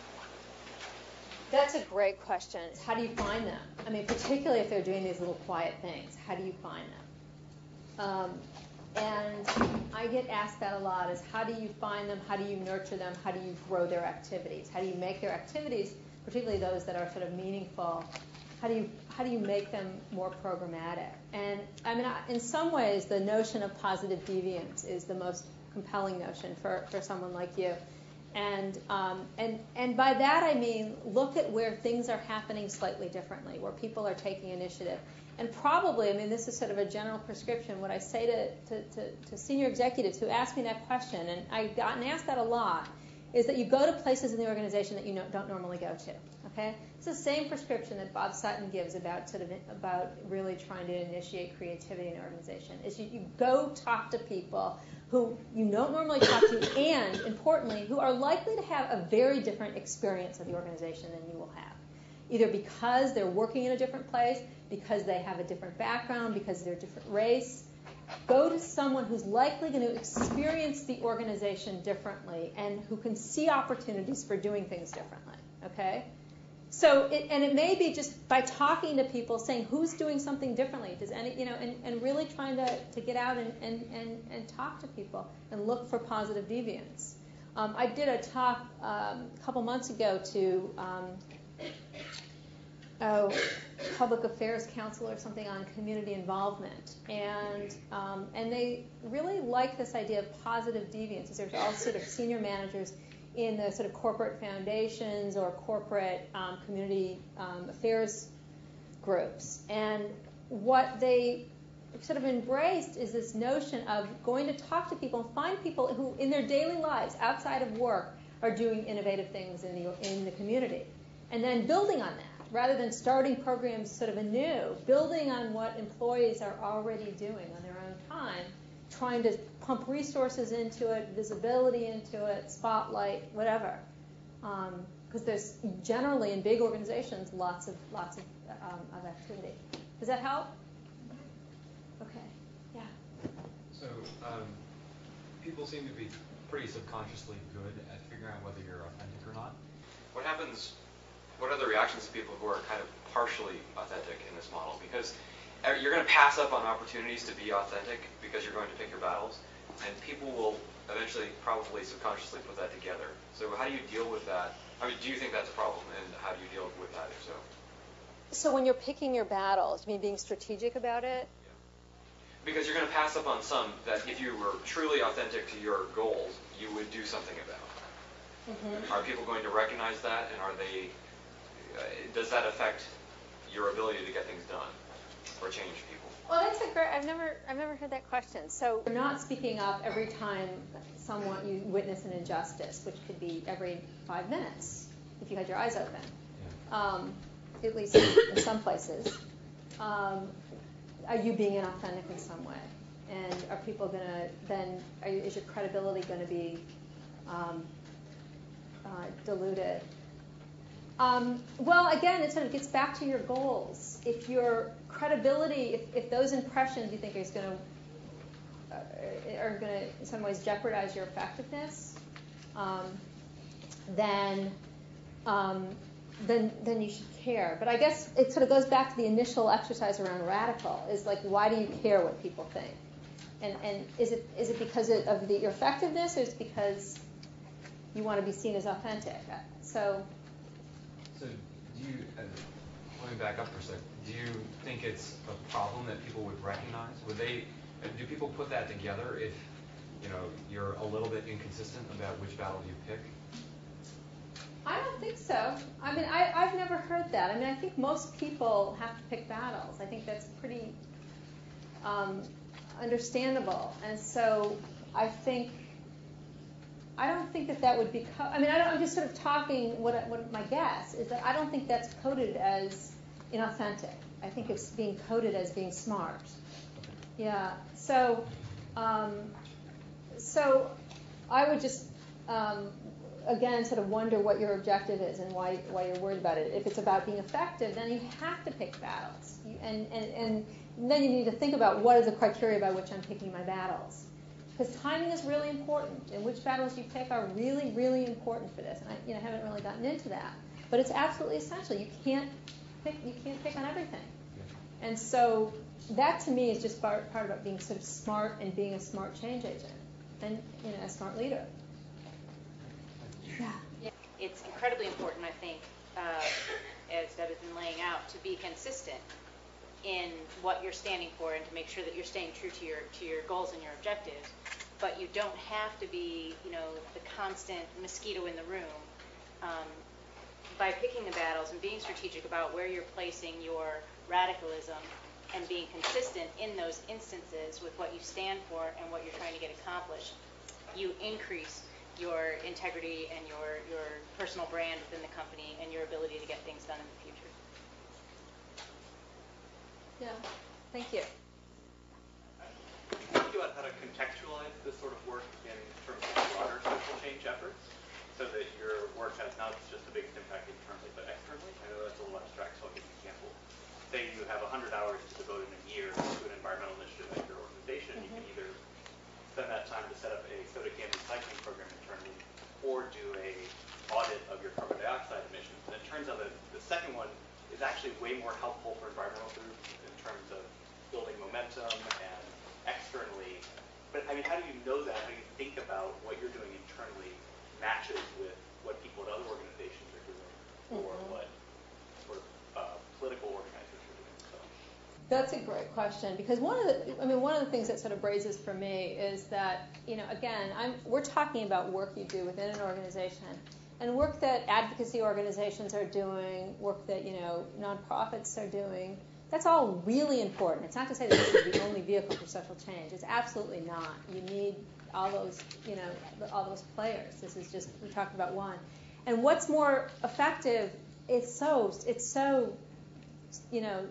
That's a great question. How do you find them? I mean, particularly if they're doing these little quiet things, how do you find them? And I get asked that a lot, is how do you find them? How do you nurture them? How do you grow their activities? How do you make their activities, particularly those that are sort of meaningful, how do you make them more programmatic? And I mean, in some ways, the notion of positive deviance is the most compelling notion for someone like you. And by that I mean look at where things are happening slightly differently, where people are taking initiative. And probably, I mean, this is sort of a general prescription. What I say to senior executives who ask me that question, and I've gotten asked that a lot, is that you go to places in the organization that you don't normally go to. Okay, it's the same prescription that Bob Sutton gives about really trying to initiate creativity in an organization. Is you go talk to people who you don't normally talk to, and importantly, who are likely to have a very different experience of the organization than you will have, either because they're working in a different place, because they have a different background, because they're a different race. Go to someone who's likely going to experience the organization differently and who can see opportunities for doing things differently. Okay? So, it may be just by talking to people, saying who's doing something differently. Does any, and really trying to get out and talk to people and look for positive deviance. I did a talk a couple months ago to public affairs council or something on community involvement, and they really like this idea of positive deviance. There's all sort of senior managers in the sort of corporate foundations or corporate community affairs groups, and what they sort of embraced is this notion of going to talk to people and find people who in their daily lives outside of work are doing innovative things in the community, and then building on that. Rather than starting programs sort of anew, building on what employees are already doing on their own time, trying to pump resources into it, visibility into it, spotlight, whatever. Because there's generally in big organizations lots of activity. Does that help? Okay. Yeah. So people seem to be pretty subconsciously good at figuring out whether you're authentic or not. What are the reactions to people who are kind of partially authentic in this model? Because you're going to pass up on opportunities to be authentic because you're going to pick your battles, and people will eventually probably subconsciously put that together. So how do you deal with that? I mean, do you think that's a problem, and how do you deal with that, if so? So when you're picking your battles, you mean being strategic about it? Yeah. Because you're going to pass up on some that if you were truly authentic to your goals, you would do something about. Mm-hmm. Are people going to recognize that, and are they... does that affect your ability to get things done or change people? Well, that's a great. I've never heard that question. So you're not speaking up every time you witness an injustice, which could be every 5 minutes if you had your eyes open. At least in some places. Are you being inauthentic in some way? And are people going to then? Is your credibility going to be diluted? Well, again, it sort of gets back to your goals. If your credibility, if those impressions you think are going to in some ways jeopardize your effectiveness, then you should care. But I guess it sort of goes back to the initial exercise around radical. Is like, why do you care what people think? And is it because of your effectiveness, or is it because you want to be seen as authentic? So do you, let me back up for a second, do you think it's a problem that people would recognize? Do people put that together if, you're a little bit inconsistent about which battle you pick? I don't think so. I mean, I've never heard that. I mean, I think most people have to pick battles. I think that's pretty understandable. And so I don't think that would be. I'm just sort of talking. What my guess is that I don't think that's coded as inauthentic. I think it's being coded as being smart. Yeah. So I would just again sort of wonder what your objective is and why you're worried about it. If it's about being effective, then you have to pick battles, and then you need to think about what is the criteria by which I'm picking my battles. Because timing is really important, and which battles you pick are really, really important for this. And I haven't really gotten into that, but it's absolutely essential. You can't pick on everything, and so that to me is just part about being sort of smart and being a smart change agent, and a smart leader. Yeah. It's incredibly important, I think, as Deb has been laying out, to be consistent in what you're standing for and to make sure that you're staying true to your goals and your objectives. But you don't have to be, the constant mosquito in the room. By picking the battles and being strategic about where you're placing your radicalism and being consistent in those instances with what you stand for and what you're trying to get accomplished, you increase your integrity and your personal brand within the company and your ability to get things done in the future. Yeah, thank you. Think about how to contextualize this sort of work in terms of broader social change efforts, so that your work has not just the biggest impact internally, but externally. I know that's a little abstract, so I'll give you an example. Say you have 100 hours to devote in a year to an environmental initiative at your organization. You can either spend that time to set up a soda can recycling program internally, or do a audit of your carbon dioxide emissions. And it turns out that the second one is actually way more helpful for environmental groups in terms of building momentum and externally. But I mean, how do you know that? How do you think about what you're doing internally matches with what people at other organizations are doing, or what sort of political organizers are doing? So. That's a great question, because one of the things that sort of raises for me is that, again, we're talking about work you do within an organization, and work that advocacy organizations are doing, work that nonprofits are doing. That's all really important. It's not to say that this is the only vehicle for social change. It's absolutely not. You need all those, all those players. This is just, we talked about one. And what's more effective, it's so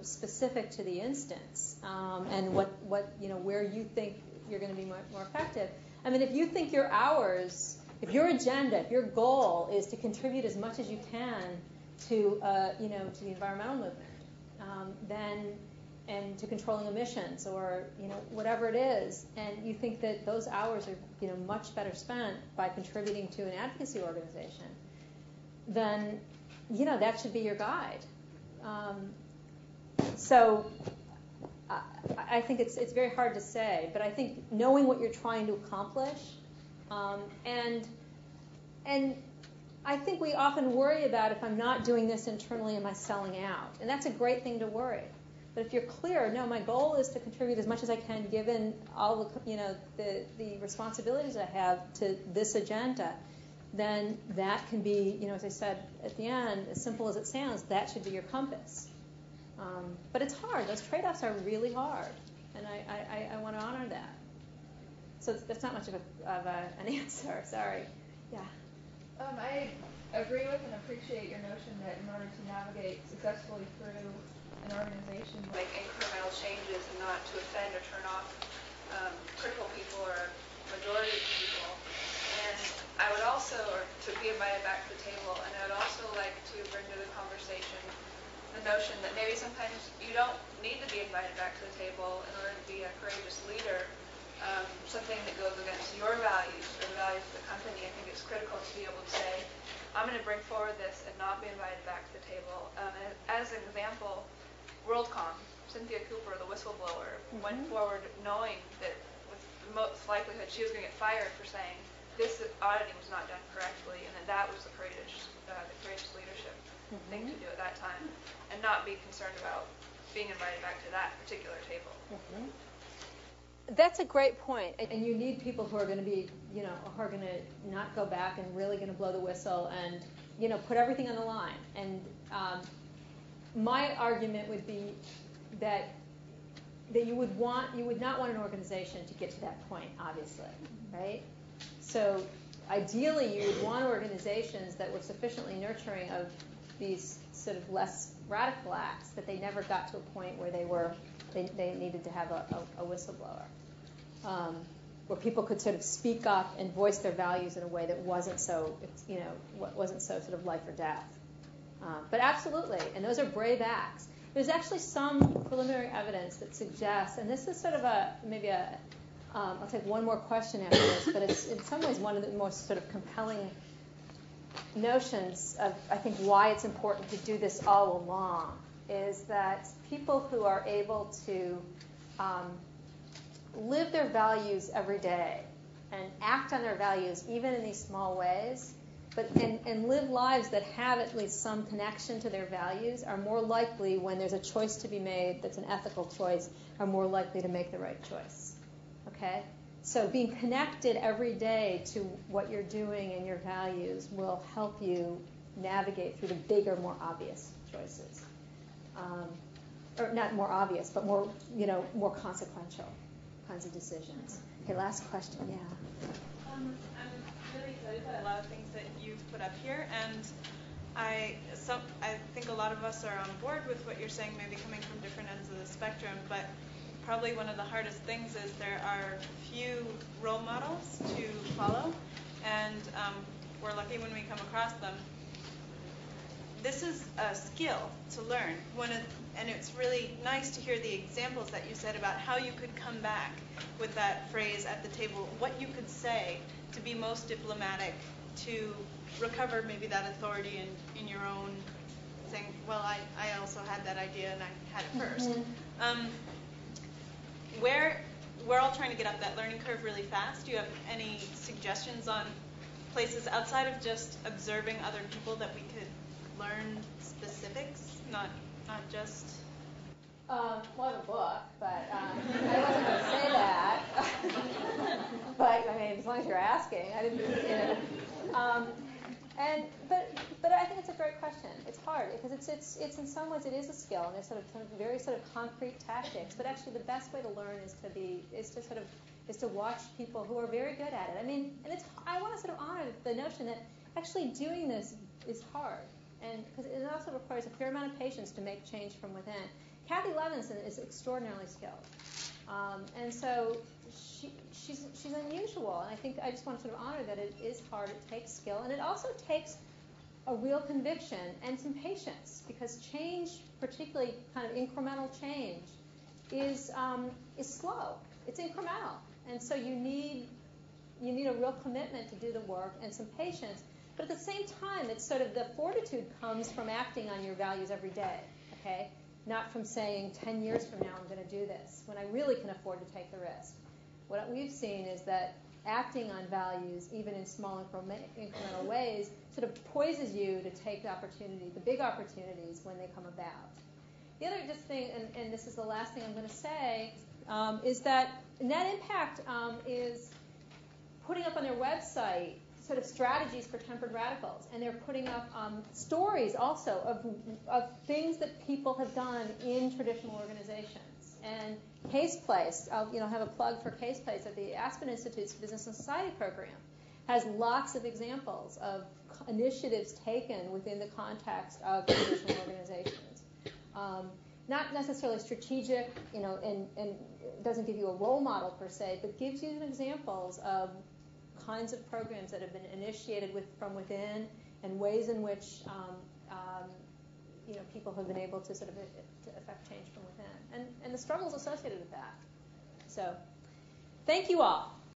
specific to the instance, and where you think you're going to be more effective. I mean, if you think your hours, if your agenda, if your goal is to contribute as much as you can to, to the environmental movement, and to controlling emissions, or whatever it is, and you think that those hours are much better spent by contributing to an advocacy organization, then that should be your guide. So I think it's very hard to say, but I think knowing what you're trying to accomplish, and I think we often worry about, if I'm not doing this internally, am I selling out? And that's a great thing to worry. But if you're clear, no, my goal is to contribute as much as I can, given all the the responsibilities I have to this agenda, then that can be, as I said at the end, as simple as it sounds, that should be your compass. But it's hard. Those trade-offs are really hard, and I want to honor that. So that's not much of an answer. Sorry. Yeah. I agree with and appreciate your notion that in order to navigate successfully through an organization, make incremental changes and not to offend or turn off critical people or a majority of people. And I would also, or to be invited back to the table, and I would also like to bring to the conversation the notion that maybe sometimes you don't need to be invited back to the table in order to be a courageous leader. Something that goes against your values or the values of the company. I think it's critical to be able to say, I'm going to bring forward this and not be invited back to the table. As an example, WorldCom, Cynthia Cooper, the whistleblower, went forward knowing that with the most likelihood she was going to get fired for saying this auditing was not done correctly, and that was the courageous leadership thing to do at that time, and not be concerned about being invited back to that particular table. That's a great point, and you need people who are going to be, who are going to not go back and really going to blow the whistle and, put everything on the line. And my argument would be that you would not want an organization to get to that point, obviously, right? So ideally, you would want organizations that were sufficiently nurturing of these sort of less radical acts that they never got to a point where they needed to have a whistleblower, where people could sort of speak up and voice their values in a way that wasn't so sort of life or death. But absolutely, and those are brave acts. There's actually some preliminary evidence that suggests, and this is sort of I'll take one more question after this, but it's in some ways one of the most sort of compelling notions of, I think, why it's important to do this all along, is that people who are able to live their values every day and act on their values even in these small ways, and live lives that have at least some connection to their values, are more likely, when there's a choice to be made that's an ethical choice, are more likely to make the right choice. Okay? So being connected every day to what you're doing and your values will help you navigate through the bigger, more obvious choices. Or not more obvious, but more consequential. kinds of decisions. Okay, last question, yeah. I'm really excited by a lot of things that you've put up here, and I think a lot of us are on board with what you're saying, maybe coming from different ends of the spectrum, but probably one of the hardest things is there are few role models to follow, and we're lucky when we come across them. This is a skill to learn, and it's really nice to hear the examples that you said about how you could come back with that phrase at the table, what you could say to be most diplomatic, to recover maybe that authority in your own saying, well, I also had that idea and I had it first. Mm-hmm. We're all trying to get up that learning curve really fast. Do you have any suggestions on places outside of just observing other people that we could learn specifics, not just... Well, I have a book, but I wasn't going to say that. But I mean, as long as you're asking, I didn't. But I think it's a great question. It's hard because it's in some ways it is a skill, and there's sort of very sort of concrete tactics. But actually, the best way to learn is to watch people who are very good at it. I mean, and I want to sort of honor the notion that actually doing this is hard, and because it also requires a fair amount of patience to make change from within. Cathy Levinson is extraordinarily skilled, and so she's unusual. And I think I just want to sort of honor that it is hard. It takes skill, and it also takes a real conviction and some patience, because change, particularly kind of incremental change, is slow. It's incremental, and so you need a real commitment to do the work and some patience. But at the same time, it's sort of the fortitude comes from acting on your values every day. Okay. Not from saying 10 years from now I'm going to do this, when I really can afford to take the risk. What we've seen is that acting on values, even in small incremental ways, sort of poises you to take the big opportunities when they come about. The other just thing, and this is the last thing I'm going to say, is that Net Impact is putting up on their website sort of strategies for tempered radicals, and they're putting up stories also of things that people have done in traditional organizations. And Case Place, I'll have a plug for Case Place at the Aspen Institute's Business and Society program, has lots of examples of initiatives taken within the context of traditional organizations. Not necessarily strategic, and doesn't give you a role model per se, but gives you examples of kinds of programs that have been initiated from within, and ways in which people have been able to sort of affect change from within, and the struggles associated with that. So, thank you all.